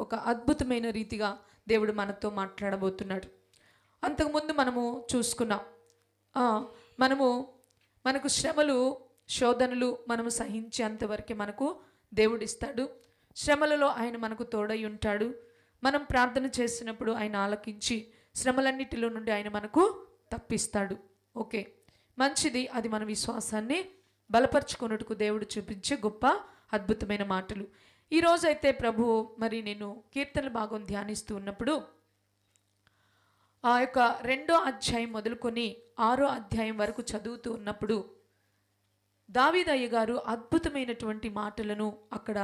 ఒక అద్భుతమైన రీతిగా దేవుడు మనతో మాట్లాడబోతున్నాడు. అంతకుముందు మనము చూసుకున్నాం, మనకు శ్రమలు శోధనలు మనము సహించేంతవరకే మనకు దేవుడిస్తాడు. శ్రమలలో ఆయన మనకు తోడై ఉంటాడు. మనం ప్రార్థన చేసినప్పుడు ఆయన ఆలకించి శ్రమలన్నిటిలో నుండి ఆయన మనకు తప్పిస్తాడు. ఓకే, మంచిది. అది మన విశ్వాసాన్ని బలపరుచుకున్నట్టుకు దేవుడు చూపించే గొప్ప అద్భుతమైన మాటలు. ఈరోజైతే ప్రభు మరి నేను కీర్తనల భాగం ధ్యానిస్తూ ఉన్నప్పుడు ఆ యొక్క 2వ అధ్యాయం మొదలుకొని 6వ అధ్యాయం వరకు చదువుతూ ఉన్నప్పుడు దావీదు అయ్య గారు అద్భుతమైనటువంటి మాటలను అక్కడ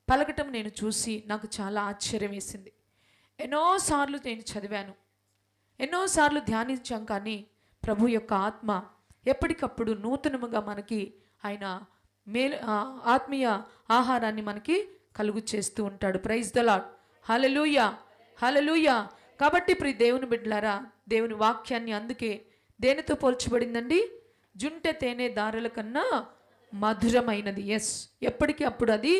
పలకటం నేను చూసి నాకు చాలా ఆశ్చర్యం వేసింది. ఎన్నోసార్లు నేను చదివాను, ఎన్నోసార్లు ధ్యానించాం, కానీ ప్రభు యొక్క ఆత్మ ఎప్పటికప్పుడు నూతనముగా మనకి ఆయన ఆత్మీయ ఆహారాన్ని మనకి కలుగు చేస్తూ ఉంటాడు. Praise the lord, hallelujah, hallelujah. కాబట్టి ప్రియ దేవుని బిడ్డలారా, దేవుని వాక్యాన్ని అందుకే దేనితో పోల్చబడిందండి? జుంటె తేనె దారుల కన్నా మధురమైనది. ఎస్, ఎప్పటికీ అప్పుడు అది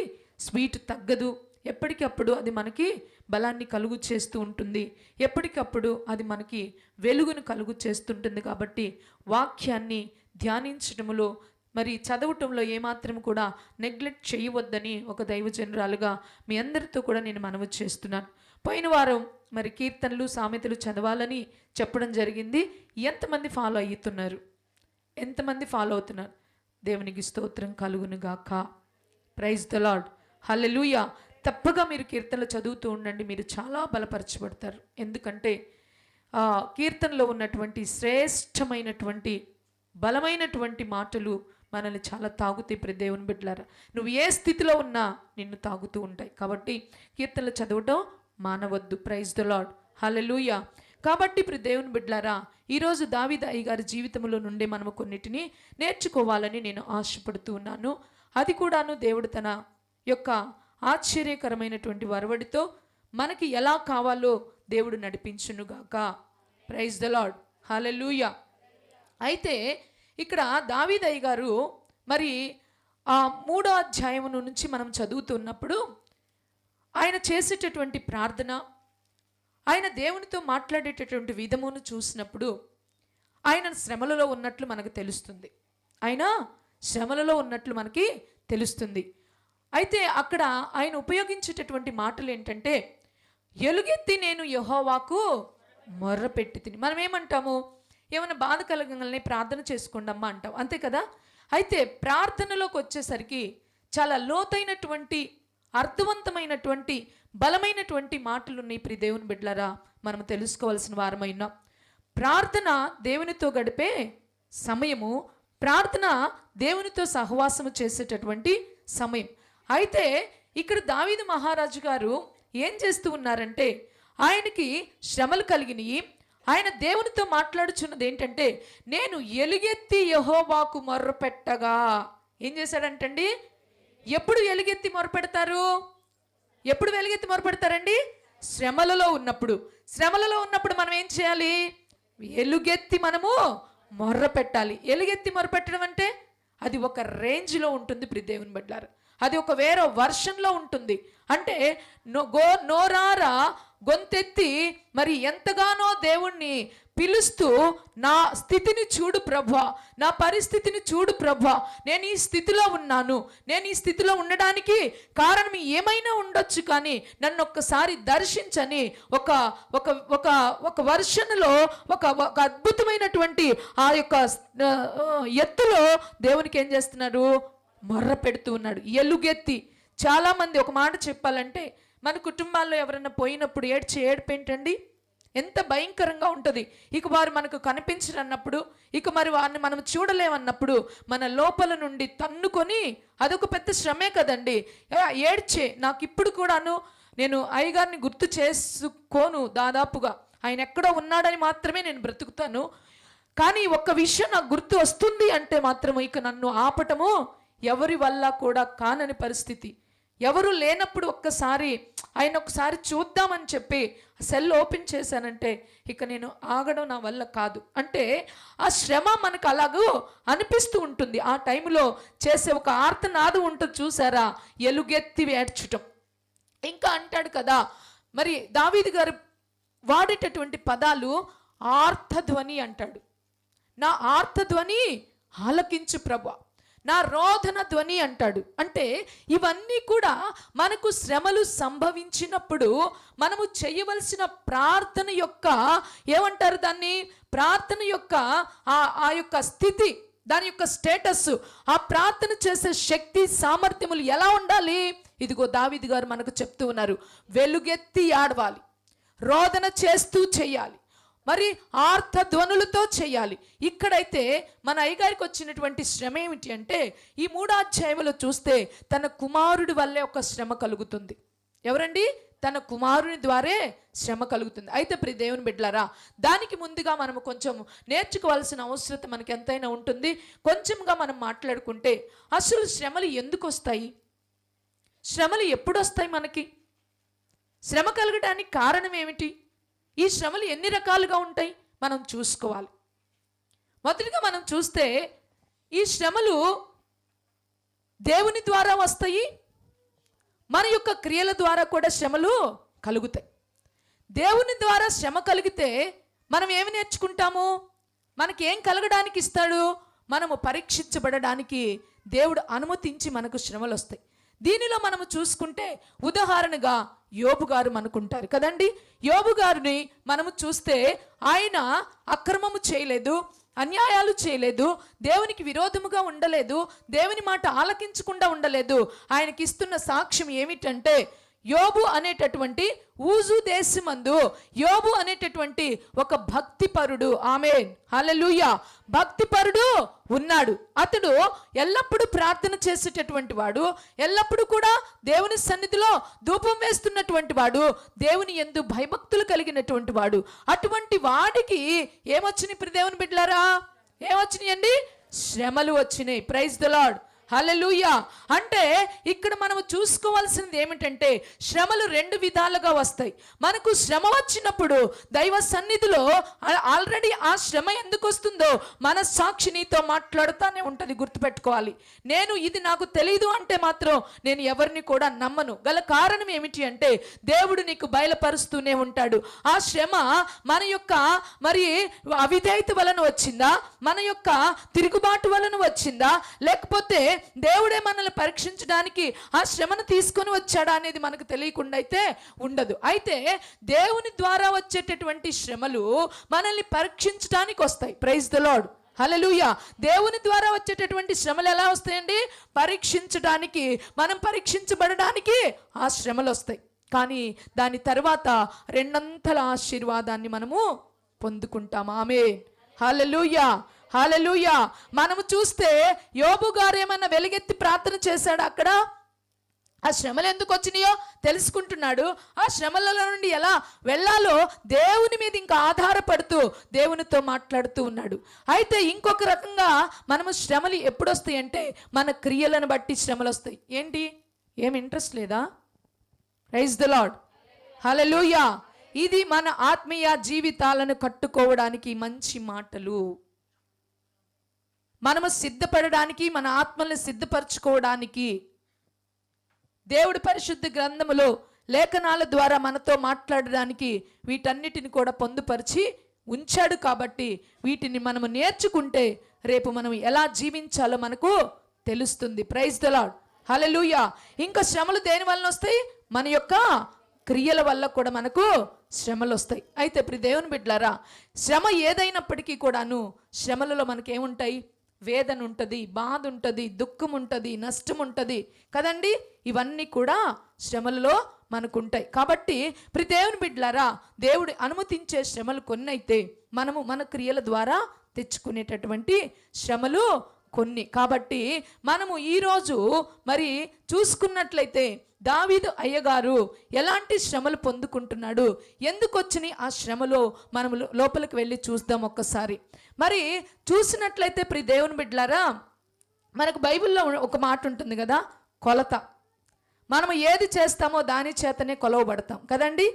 స్వీట్ తగ్గదు, ఎప్పటికప్పుడు అది మనకి బలాన్ని కలుగు చేస్తూ ఉంటుంది, ఎప్పటికప్పుడు అది మనకి వెలుగును కలుగు చేస్తుంటుంది. కాబట్టి వాక్యాన్ని ధ్యానించడంలో మరి చదవటంలో ఏమాత్రం కూడా నెగ్లెక్ట్ చేయవద్దని ఒక దైవజనురాలుగా మీ అందరితో కూడా నేను మనవి చేస్తున్నాను. పోయిన వారం మరి కీర్తనలు సామెతలు చదవాలని చెప్పడం జరిగింది. ఎంతమంది ఫాలో అవుతున్నారు? ఎంతమంది ఫాలో అవుతున్నారు? దేవునికి స్తోత్రం కలుగును గాక. ప్రైజ్ ద లార్డ్, హల్లెలూయా. తప్పగా మీరు కీర్తనలు చదువుతూ ఉండండి, మీరు చాలా బలపరచబడతారు. ఎందుకంటే కీర్తనలో ఉన్నటువంటి శ్రేష్టమైనటువంటి బలమైనటువంటి మాటలు మనల్ని చాలా తాగుతాయి. ప్రియ దేవుని బిడ్డలారా, నువ్వు ఏ స్థితిలో ఉన్నా నిన్ను తాగుతూ ఉంటాయి. కాబట్టి కీర్తనలు చదవటం మానవద్దు. ప్రైజ్ ద లార్డ్, హల్లెలూయా. కాబట్టి ప్రియ దేవుని బిడ్డలారా, ఈరోజు దావీదు అయ్య గారి జీవితంలో నుండి మనము కొన్నిటిని నేర్చుకోవాలని నేను ఆశపడుతూ ఉన్నాను. అది కూడాను దేవుడు తన యొక్క ఆశ్చర్యకరమైనటువంటి వరవడితో మనకి ఎలా కావాలో దేవుడు నడిపించునుగాక. ప్రైజ్ ద లార్డ్, హల్లెలూయా. అయితే ఇక్కడ దావీదు అయ్య గారు మరి ఆ 3వ అధ్యాయం నుంచి మనం చదువుతున్నప్పుడు ఆయన చేసేటటువంటి ప్రార్థన, ఆయన దేవునితో మాట్లాడేటటువంటి విధమును చూసినప్పుడు ఆయన శ్రమలలో ఉన్నట్లు మనకు తెలుస్తుంది. ఆయన శ్రమలలో ఉన్నట్లు మనకి తెలుస్తుంది. అయితే అక్కడ ఆయన ఉపయోగించేటటువంటి మాటలు ఏంటంటే, ఎలుగెత్తి నేను యెహోవాకు మొర్రపెట్టి తిని. మనం ఏమంటాము? ఏమైనా బాధ కలగగానే ప్రార్థన చేసుకోండి అమ్మా అంటాం, అంతే కదా. అయితే ప్రార్థనలోకి వచ్చేసరికి చాలా లోతైనటువంటి అర్థవంతమైనటువంటి బలమైనటువంటి మాటలు ఉన్నాయి. ప్రియ దేవుని బిడ్డలారా, మనం తెలుసుకోవాల్సిన వారమైనా ప్రార్థన దేవునితో గడిపే సమయము, ప్రార్థన దేవునితో సహవాసము చేసేటటువంటి సమయం. అయితే ఇక్కడ దావీదు మహారాజు గారు ఏం చేస్తూ ఉన్నారంటే, ఆయనకి శ్రమలు కలిగినాయి. ఆయన దేవునితో మాట్లాడుచున్నది ఏంటంటే, నేను ఎలుగెత్తి యెహోవాకు మొర్రపెట్టగా. ఏం చేశాడంటండి? ఎప్పుడు ఎలుగెత్తి మొరపెడతారు? ఎప్పుడు వెలుగెత్తి మొరపెడతారండి? శ్రమలలో ఉన్నప్పుడు. శ్రమలలో ఉన్నప్పుడు మనం ఏం చేయాలి? ఎలుగెత్తి మనము మొర్ర పెట్టాలి. ఎలుగెత్తి మొరపెట్టడం అంటే అది ఒక రేంజ్లో ఉంటుంది ప్రియ దేవుని బిడ్డలారా, అది ఒక వేరే వర్షన్లో ఉంటుంది. అంటే నోరారా గొంతెత్తి మరి ఎంతగానో దేవుణ్ణి పిలుస్తూ, నా స్థితిని చూడు ప్రభా, నా పరిస్థితిని చూడు ప్రభా, నేను ఈ స్థితిలో ఉన్నాను, నేను ఈ స్థితిలో ఉండడానికి కారణం ఏమైనా ఉండొచ్చు, కానీ నన్ను ఒక్కసారి దర్శించని ఒక ఒక ఒక ఒక వర్షన్లో ఒక అద్భుతమైనటువంటి ఆ యొక్క ఎత్తులో దేవునికి ఏం చేస్తున్నారు? మొర్ర పెడుతూ ఉన్నాడు, ఎలుగెత్తి. చాలామంది ఒక మాట చెప్పాలంటే, మన కుటుంబాల్లో ఎవరైనా పోయినప్పుడు ఏడ్చే ఏడుపు ఏంటండి? ఎంత భయంకరంగా ఉంటుంది. ఇక వారు మనకు కనిపించరన్నప్పుడు, ఇక మరి వారిని మనం చూడలేమన్నప్పుడు మన లోపల నుండి తన్నుకొని, అదొక పెద్ద శ్రమే కదండి. ఏడ్చే, నాకు ఇప్పుడు కూడాను నేను అయ్యగారిని గుర్తు చేసుకోను దాదాపుగా, ఆయన ఎక్కడో ఉన్నాడని మాత్రమే నేను బ్రతుకుతాను. కానీ ఒక్క విషయం నాకు గుర్తు వస్తుంది అంటే మాత్రం ఇక నన్ను ఆపటము ఎవరి వల్ల కూడా కానని పరిస్థితి. ఎవరు లేనప్పుడు ఒక్కసారి ఆయన ఒకసారి చూద్దామని చెప్పి సెల్ ఓపెన్ చేశానంటే ఇక నేను ఆగడం నా వల్ల కాదు. అంటే ఆ శ్రమ మనకు అలాగూ అనిపిస్తూ ఉంటుంది. ఆ టైంలో చేసే ఒక ఆర్తనాదం ఉంటుంది చూసారా, ఎలుగెత్తి ఏడ్చటం. ఇంకా అంటాడు కదా, మరి దావీదు గారు వాడేటటువంటి పదాలు ఆర్తధ్వని అంటాడు. నా ఆర్తధ్వని ఆలకించు ప్రభువా, నా రోదన ధ్వని అంటాడు. అంటే ఇవన్నీ కూడా మనకు శ్రమలు సంభవించినప్పుడు మనము చేయవలసిన ప్రార్థన యొక్క ఏమంటారు దాన్ని, ప్రార్థన యొక్క ఆ యొక్క స్థితి, దాని యొక్క స్టేటస్, ఆ ప్రార్థన చేసే శక్తి సామర్థ్యములు ఎలా ఉండాలి? ఇదిగో దావీదు గారు మనకు చెప్తూ ఉన్నారు. వెలుగెత్తి ఆడవాలి, రోదన చేస్తూ చేయాలి, మరి ఆర్త ధ్వనులతో చేయాలి. ఇక్కడైతే మన అయ్యగారికి వచ్చినటువంటి శ్రమ ఏమిటి అంటే, ఈ 3 అధ్యాయములో చూస్తే తన కుమారుడి వల్లే ఒక శ్రమ కలుగుతుంది. ఎవరండి? తన కుమారుని ద్వారే శ్రమ కలుగుతుంది. అయితే ప్రియ దేవుని బిడ్డలారా, దానికి ముందుగా మనం కొంచెం నేర్చుకోవాల్సిన అవసరం మనకి ఎంతైనా ఉంటుంది. కొంచెంగా మనం మాట్లాడుకుంటే, అసలు శ్రమలు ఎందుకు వస్తాయి? శ్రమలు ఎప్పుడు వస్తాయి? మనకి శ్రమ కలగడానికి కారణం ఏమిటి? ఈ శ్రమలు ఎన్ని రకాలుగా ఉంటాయి మనం చూసుకోవాలి. మొదటిగా మనం చూస్తే, ఈ శ్రమలు దేవుని ద్వారా వస్తాయి, మన యొక్క క్రియల ద్వారా కూడా శ్రమలు కలుగుతాయి. దేవుని ద్వారా శ్రమ కలిగితే మనం ఏమి నేర్చుకుంటాము? మనకి ఏం కలగడానికి ఇస్తాడు? మనము పరీక్షించబడడానికి దేవుడు అనుమతించి మనకు శ్రమలు వస్తాయి. దీనిలో మనము చూసుకుంటే, ఉదాహరణగా యోబు గారు మనకుంటారు కదండి. యోబు గారిని మనము చూస్తే, ఆయన అక్రమము చేయలేదు, అన్యాయాలు చేయలేదు, దేవునికి విరోధముగా ఉండలేదు, దేవుని మాట ఆలకించకుండా ఉండలేదు. ఆయనకి ఇస్తున్న సాక్ష్యం ఏమిటంటే, యోబు అనేటటువంటి ఊజు దేశమందు యోబు అనేటటువంటి ఒక భక్తిపరుడు, ఆమేన్ హల్లెలూయా, భక్తిపరుడు ఉన్నాడు. అతడు ఎల్లప్పుడూ ప్రార్థన చేసేటటువంటి వాడు, ఎల్లప్పుడూ కూడా దేవుని సన్నిధిలో ధూపం వేస్తున్నటువంటి వాడు, దేవుని యందు భయభక్తులు కలిగినటువంటి వాడు. అటువంటి వాడికి ఏమొచ్చినాయి ప్రియ దేవుని బిడ్డలారా? ఏమొచ్చినాయండి? శ్రమలు వచ్చినాయి. ప్రైజ్ ద లార్డ్, హల్లెలూయా. అంటే ఇక్కడ మనం చూసుకోవాల్సింది ఏమిటంటే, శ్రమలు 2 విధాలుగా వస్తాయి. మనకు శ్రమ వచ్చినప్పుడు దైవ సన్నిధిలో ఆల్రెడీ ఆ శ్రమ ఎందుకు వస్తుందో మన సాక్షి నీతో మాట్లాడుతూనే ఉంటుంది. గుర్తుపెట్టుకోవాలి. నేను ఇది నాకు తెలియదు అంటే మాత్రం నేను ఎవరిని కూడా నమ్మను. గల కారణం ఏమిటి అంటే, దేవుడు నీకు బయలుపరుస్తూనే ఉంటాడు. ఆ శ్రమ మన యొక్క మరి అవిధేయత వలన వచ్చిందా, మన యొక్క తిరుగుబాటు వలన వచ్చిందా, లేకపోతే దేవుడే మనల్ని పరీక్షించడానికి ఆ శ్రమను తీసుకొని వచ్చాడా అనేది మనకు తెలియకుండా అయితే ఉండదు. అయితే దేవుని ద్వారా వచ్చేటటువంటి శ్రమలు మనల్ని పరీక్షించడానికి వస్తాయి. ప్రైజ్ ద లార్డ్, హల్లెలూయా. దేవుని ద్వారా వచ్చేటటువంటి శ్రమలు ఎలా వస్తాయండి? పరీక్షించడానికి, మనం పరీక్షించబడడానికి ఆ శ్రమలు వస్తాయి. కానీ దాని తర్వాత 2 ఆశీర్వాదాన్ని మనము పొందుకుంటాం. ఆమేన్ హల్లెలూయా, హల్లెలూయా. మనము చూస్తే యోబు గారు ఏమన్నా వెలుగెత్తి ప్రార్థన చేశాడు? అక్కడ ఆ శ్రమలు ఎందుకు వచ్చినాయో తెలుసుకుంటున్నాడు. ఆ శ్రమలలో నుండి ఎలా వెళ్ళాలో దేవుని మీద ఇంకా ఆధారపడుతూ దేవునితో మాట్లాడుతూ ఉన్నాడు. అయితే ఇంకొక రకంగా మనము శ్రమలు ఎప్పుడు వస్తాయి అంటే, మన క్రియలను బట్టి శ్రమలు వస్తాయి. ఏంటి? ఏం ఇంట్రెస్ట్ లేదా? ప్రైజ్ ద లార్డ్, హల్లెలూయా. ఇది మన ఆత్మీయ జీవితాలను కట్టుకోవడానికి మంచి మాటలు. మనము సిద్ధపడడానికి, మన ఆత్మల్ని సిద్ధపరచుకోవడానికి దేవుడి పరిశుద్ధ గ్రంథములో లేఖనాల ద్వారా మనతో మాట్లాడడానికి వీటన్నిటిని కూడా పొందుపరిచి ఉంచాడు. కాబట్టి వీటిని మనము నేర్చుకుంటే రేపు మనం ఎలా జీవించాలో మనకు తెలుస్తుంది. ప్రైజ్ ద లార్డ్, హల్లెలూయా. ఇంకా శ్రమలు దేని వలన వస్తాయి? మన యొక్క క్రియల వల్ల కూడా మనకు శ్రమలు వస్తాయి. అయితే ప్రియ దేవుని బిడ్డలారా, శ్రమ ఏదైనప్పటికీ కూడాను శ్రమలలో మనకేముంటాయి? వేదన ఉంటుంది, బాధ ఉంటుంది, దుఃఖం ఉంటుంది, నష్టం ఉంటుంది కదండి. ఇవన్నీ కూడా శ్రమలలో మనకుంటాయి. కాబట్టి ప్రియ దేవుని బిడ్డలారా, దేవుడు అనుమతించే శ్రమలు కొన్ని అయితే మనము మన క్రియల ద్వారా తెచ్చుకునేటటువంటి శ్రమలు కొన్ని. కాబట్టి మనము ఈరోజు మరి చూసుకున్నట్లయితే, దావీదు అయ్యగారు ఎలాంటి శ్రమలు పొందుకుంటున్నాడు, ఎందుకు వచ్చినాయి ఆ శ్రమలో మనం లోపలికి వెళ్ళి చూద్దాం ఒక్కసారి. మరి చూసినట్లయితే ప్రియ దేవుని బిడ్డలారా, మనకు బైబిల్లో ఒక మాట ఉంటుంది కదా, కొలత. మనము ఏది చేస్తామో దాని చేతనే కొలవబడతాం కదండి.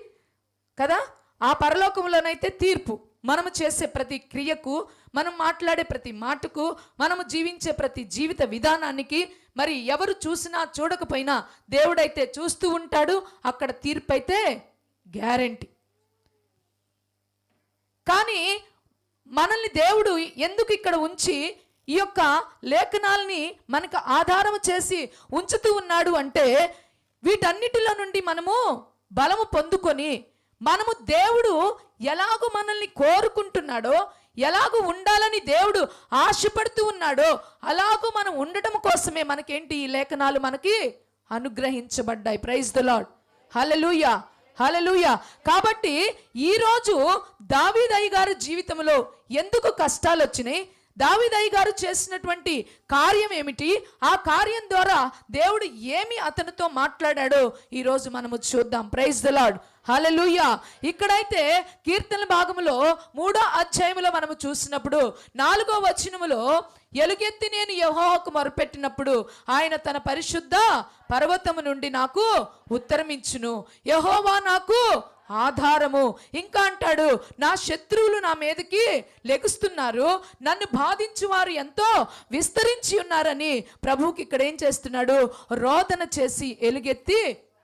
కదా, ఆ పరలోకంలోనైతే తీర్పు, మనము చేసే ప్రతి క్రియకు, మనం మాట్లాడే ప్రతి మాటకు, మనము జీవించే ప్రతి జీవిత విధానానికి మరి ఎవరు చూసినా చూడకపోయినా దేవుడైతే చూస్తూ ఉంటాడు. అక్కడ తీర్పు అయితే గ్యారెంటీ. కానీ మనల్ని దేవుడు ఎందుకు ఇక్కడ ఉంచి ఈ యొక్క లేఖనాల్ని మనకు ఆధారం చేసి ఉంచుతూ ఉన్నాడు అంటే, వీటన్నిటిలో నుండి మనము బలము పొందుకొని మనము దేవుడు ఎలాగో మనల్ని కోరుకుంటున్నాడో, ఎలాగో ఉండాలని దేవుడు ఆశపడుతూ ఉన్నాడో అలాగూ మనం ఉండటం కోసమే మనకేంటి ఈ లేఖనాలు మనకి అనుగ్రహించబడ్డాయి. Praise the lord. Hallelujah, hallelujah. కాబట్టి ఈరోజు దావీదయ్య గారి జీవితంలో ఎందుకు కష్టాలు వచ్చినాయి, దావీదయ్య గారు చేసినటువంటి కార్యం ఏమిటి, ఆ కార్యం ద్వారా దేవుడు ఏమి అతనితో మాట్లాడాడో ఈరోజు మనము చూద్దాం. Praise the lord. హల్లెలూయా. ఇక్కడైతే కీర్తన భాగములో 3వ అధ్యాయములో మనము చూసినప్పుడు 4వ వచనములో, ఎలుగెత్తి నేను యెహోవాకు మొరపెట్టినప్పుడు ఆయన తన పరిశుద్ధ పర్వతము నుండి నాకు ఉత్తరమిచ్చును, యెహోవా నాకు ఆధారము. ఇంకా అంటాడు, నా శత్రువులు నా మీదకి లెగుస్తున్నారు, నన్ను బాధించు వారు ఎంతో విస్తరించి ఉన్నారని ప్రభువుకి ఇక్కడ ఏం చేస్తున్నాడు, రోదన చేసి ఎలుగెత్తి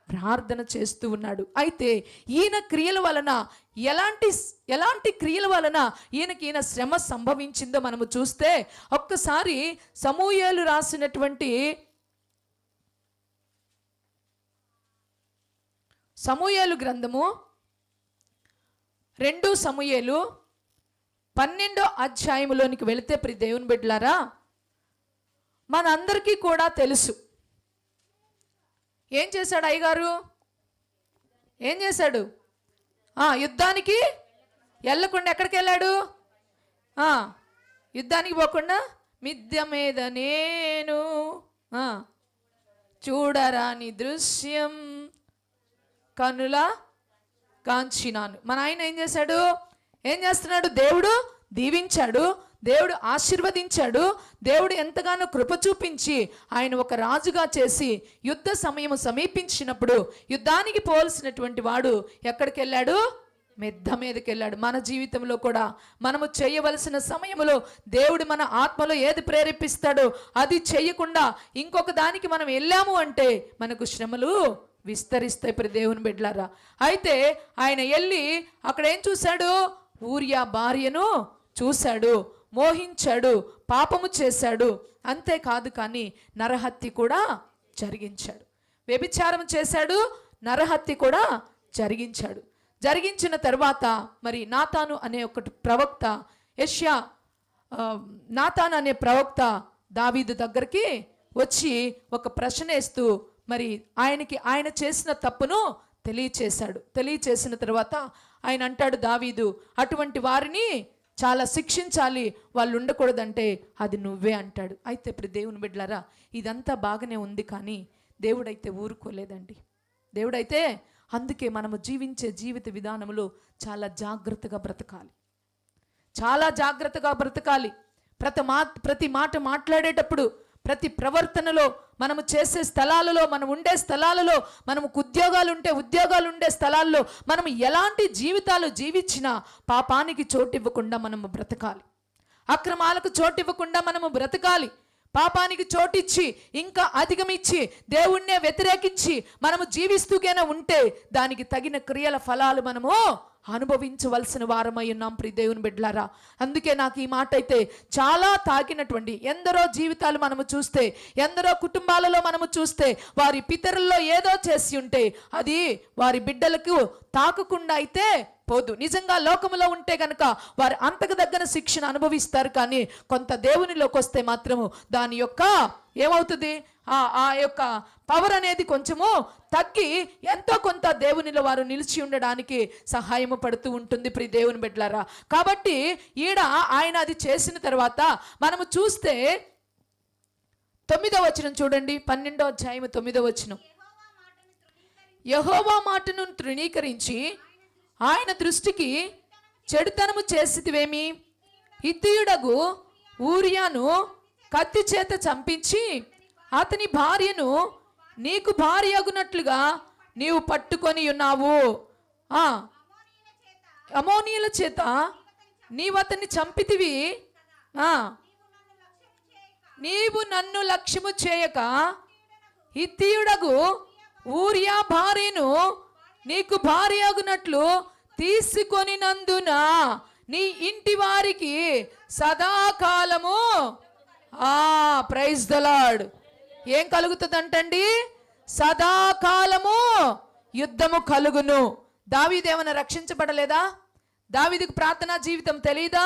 ప్రార్థన చేస్తూ ఉన్నాడు. అయితే ఈయన క్రియల వలన ఎలాంటి క్రియల వలన ఈయన శ్రమ సంభవించిందో మనము చూస్తే, ఒక్కసారి సమూయేలు రాసినటువంటి సమూయేలు గ్రంథము 2 సమూయేలు 12వ అధ్యాయములోనికి వెళితే ప్రియ దేవుని బిడ్డలారా, మనందరికీ కూడా తెలుసు ఏం చేశాడు అయ్యగారు, ఏం చేశాడు, యుద్ధానికి వెళ్ళకుండా ఎక్కడికి వెళ్ళాడు, యుద్ధానికి పోకుండా మిద్దె మీద నేను చూడరాని దృశ్యం కనుల కాంచినాను. మన ఆయన ఏం చేశాడు, ఏం చేస్తున్నాడు, దేవుడు దీవించాడు, దేవుడు ఆశీర్వదించాడు, దేవుడు ఎంతగానో కృప చూపించి ఆయన ఒక రాజుగా చేసి యుద్ధ సమయం సమీపించినప్పుడు యుద్ధానికి పోల్సినటువంటి వాడు ఎక్కడికి వెళ్ళాడు, మిద్దె మీదకి వెళ్ళాడు. మన జీవితంలో కూడా మనము చేయవలసిన సమయంలో దేవుడు మన ఆత్మలో ఏది ప్రేరేపిస్తాడో అది చేయకుండా ఇంకొక దానికి మనం వెళ్ళాము అంటే మనకు శ్రమలు విస్తరిస్తాయి ప్రియ దేవుని బిడ్డలారా. అయితే ఆయన వెళ్ళి అక్కడ ఏం చూశాడు, ఊరియా భార్యను చూశాడు, మోహించాడు, పాపము చేశాడు. అంతేకాదు కానీ నరహత్య కూడా జరిగించాడు, వ్యభిచారం చేశాడు, నరహత్య కూడా జరిగించాడు. జరిగించిన తర్వాత మరి నాతాను అనే ఒక ప్రవక్త, నాతాను అనే ప్రవక్త దావీదు దగ్గరికి వచ్చి ఒక ప్రశ్న వేస్తూ మరి ఆయన చేసిన తప్పును తెలియచేశాడు. తెలియచేసిన తర్వాత ఆయన అంటాడు, దావీదు అటువంటి వారిని చాలా శిక్షించాలి, వాళ్ళు ఉండకూడదంటే అది నువ్వే అంటాడు. అయితే ఇప్పుడు దేవుని బిడ్డలారా, ఇదంతా బాగానే ఉంది కానీ దేవుడైతే ఊరుకోలేదండి. దేవుడైతే అందుకే మనము జీవించే జీవిత విధానంలో చాలా జాగ్రత్తగా బ్రతకాలి, చాలా జాగ్రత్తగా బ్రతకాలి. ప్రతి మాట మాట్లాడేటప్పుడు, ప్రతి ప్రవర్తనలో, మనము చేసే స్థలాలలో, మనం ఉండే స్థలాలలో, మనము ఉద్యోగాలు ఉండే స్థలాల్లో మనం ఎలాంటి జీవితాలు జీవించినా పాపానికి చోటివ్వకుండా మనము బ్రతకాలి, అక్రమాలకు చోటివ్వకుండా మనము బ్రతకాలి. పాపానికి చోటిచ్చి ఇంకా అధిగమించి దేవుణ్ణే వ్యతిరేకించి మనము జీవిస్తూనే ఉంటే దానికి తగిన క్రియల ఫలాలు మనము అనుభవించవలసిన వారమై ఉన్నాం ప్రియ దేవుని బిడ్డలారా. అందుకే నాకు ఈ మాట అయితే చాలా తాకినటువంటి, ఎందరో జీవితాలు మనము చూస్తే, ఎందరో కుటుంబాలలో మనము చూస్తే వారి పితరుల్లో ఏదో చేసి ఉంటే అది వారి బిడ్డలకు తాకకుండా అయితే పోదు. నిజంగా లోకములో ఉంటే గనక వారు అంతకు దగ్గర శిక్షణ అనుభవిస్తారు, కానీ కొంత దేవునిలోకి వస్తే మాత్రము దాని యొక్క ఏమవుతుంది, ఆ యొక్క పవర్ అనేది కొంచెము తగ్గి ఎంతో కొంత దేవునిలో వారు నిలిచి ఉండడానికి సహాయము పడుతూ ఉంటుంది ప్రియ దేవుని బిడ్డలారా. కాబట్టి ఆయన అది చేసిన తర్వాత మనము చూస్తే 9వ వచనం చూడండి, 12వ అధ్యాయం 9వ వచనం. యెహోవా మాటను తృణీకరించి ఆయన దృష్టికి చెడుతనము చేసితివేమి, హిత్తీయుడగు ఊరియాను కత్తి చేత చంపించి అతని భార్యను నీకు భార్య అగునట్లుగా నీవు పట్టుకొని ఉన్నావు, అమోనీయుల చేత నీవు అతన్ని చంపితివి, నీవు నన్ను లక్ష్యము చేయక హిత్తీయుడగు ఊరియా భార్యను నీకు భార్యగునట్లు తీసుకొనినందున నీ ఇంటి వారికి సదాకాలము ప్రైజ్ ద లార్డ్ ఏం కలుగుతుందంటండి? సదాకాలము యుద్ధము కలుగును. దావీదు ఏమైనా రక్షించబడలేదా? దావీదుకు ప్రార్థనా జీవితం తెలీదా?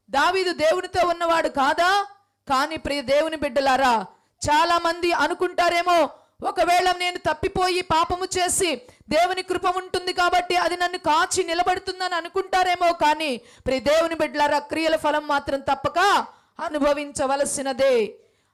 దావీదు దేవునితో ఉన్నవాడు కాదా? కానీ ప్రియ దేవుని బిడ్డలారా, చాలా మంది అనుకుంటారేమో, ఒకవేళ నేను తప్పిపోయి పాపము చేసి దేవుని కృప ఉంటుంది కాబట్టి అది నన్ను కాచి నిలబడుతుందని అనుకుంటారేమో. కానీ ప్రియ దేవుని బిడ్డలారా, క్రియల ఫలం మాత్రం తప్పక అనుభవించవలసినదే.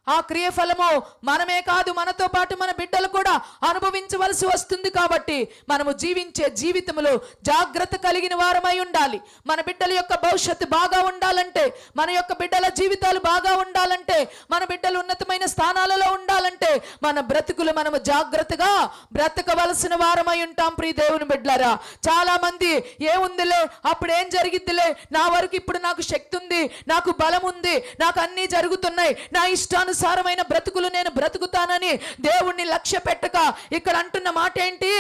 ఆ క్రియ ఫలము మనమే కాదు, మనతో పాటు మన బిడ్డలు కూడా అనుభవించవలసి వస్తుంది. కాబట్టి మనము జీవించే జీవితములో జాగ్రత్త కలిగిన వారమై ఉండాలి. మన బిడ్డల యొక్క భవిష్యత్తు బాగా ఉండాలంటే, మన యొక్క బిడ్డల జీవితాలు బాగా ఉండాలంటే, మన బిడ్డలు ఉన్నతమైన స్థానాలలో ఉండాలంటే మన బ్రతుకులు మనము జాగ్రత్తగా బ్రతకవలసిన వారమై ఉంటాం. ప్రియ దేవుని బిడ్డలారా, చాలా మంది ఏముందిలే, అప్పుడు ఏం జరిగిద్దిలే, నా వరకు ఇప్పుడు నాకు శక్తి ఉంది, నాకు బలం ఉంది, నాకు అన్నీ జరుగుతున్నాయి, నా ఇష్టానుసారమైన బ్రతుకులు నేను బ్రతుకుతానని దేవుణ్ణి లక్ష్య పెట్టక ఇక్కడ అంటున్న మాట ఏంటి?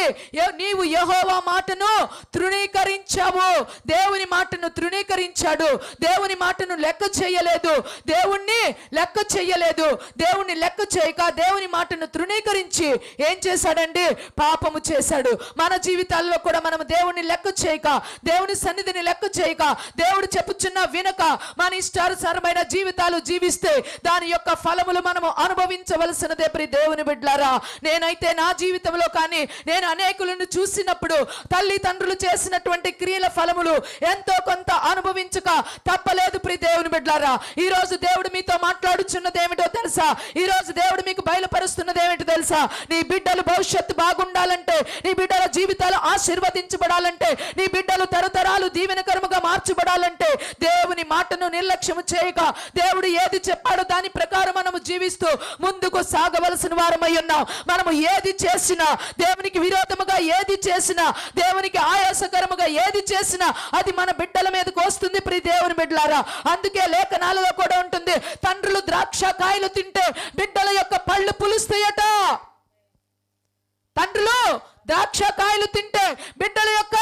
నీవు యెహోవా మాటను తృణీకరించావు. దేవుని మాటను తృణీకరించాడు, దేవుని మాటను లెక్క చేయలేదు, దేవుణ్ణి లెక్క చేయలేదు. దేవుణ్ణి లెక్క చేయక దేవుని మాటను తృణీకరించి ఏం చేశాడండి? పాపము చేశాడు. మన జీవితాల్లో కూడా మనం దేవుణ్ణి లెక్క చేయక, దేవుని సన్నిధిని లెక్క చేయక, దేవుడు చెప్పుచున్నా వినక మన ఇష్టానుసారమైన జీవితాలు జీవిస్తే దాని యొక్క ఫలములు మనము అనుభవించవలసినదే. ప్రియ దేవుని బిడ్డలారా, నేనైతే నా జీవితంలో కానీ నేను అనేకులను చూసినప్పుడు తల్లిదండ్రులు చేసినటువంటి క్రియల ఫలములు ఎంతో కొంత అనుభవించక తప్పలేదు. ప్రియ దేవుని బిడ్డలారా, ఈ రోజు దేవుడు మీతో మాట్లాడుచున్నది ఏమిటో తెలుసా? ఈ రోజు దేవుడు మీకు బయలుపరుస్తున్నది ఏమిటో తెలుసా? నీ బిడ్డలు భవిష్యత్తు బాగుండాలంటే, నీ బిడ్డల జీవితాలు ఆశీర్వదించబడాలంటే, నీ బిడ్డలు తరతరాలు దీవెనకరముగా మార్చబడాలంటే దేవుని మాటను నిర్లక్ష్యం చేయక, దేవుడు ఏది చెప్పాడో దాని ప్రకారం మనము జీవిస్తూ ముందుకు సాగవలసిన వారమై ఉన్నాం. మనము ఏది చేసినా, దేవునికి విరోధముగా ఏది చేసినా, దేవునికి ఆయాసకరముగా ఏది చేసినా అది మన బిడ్డల మీదకు వస్తుంది. ప్రియ దేవుని బిడ్డలారా, అందుకే లేఖనాలలో కూడా ఉంటుంది, తండ్రులు ద్రాక్ష కాయలు తింటే బిడ్డల యొక్క పళ్ళు పులుస్తాయట. తండ్రులు ద్రాక్ష కాయలు తింటే బిడ్డల యొక్క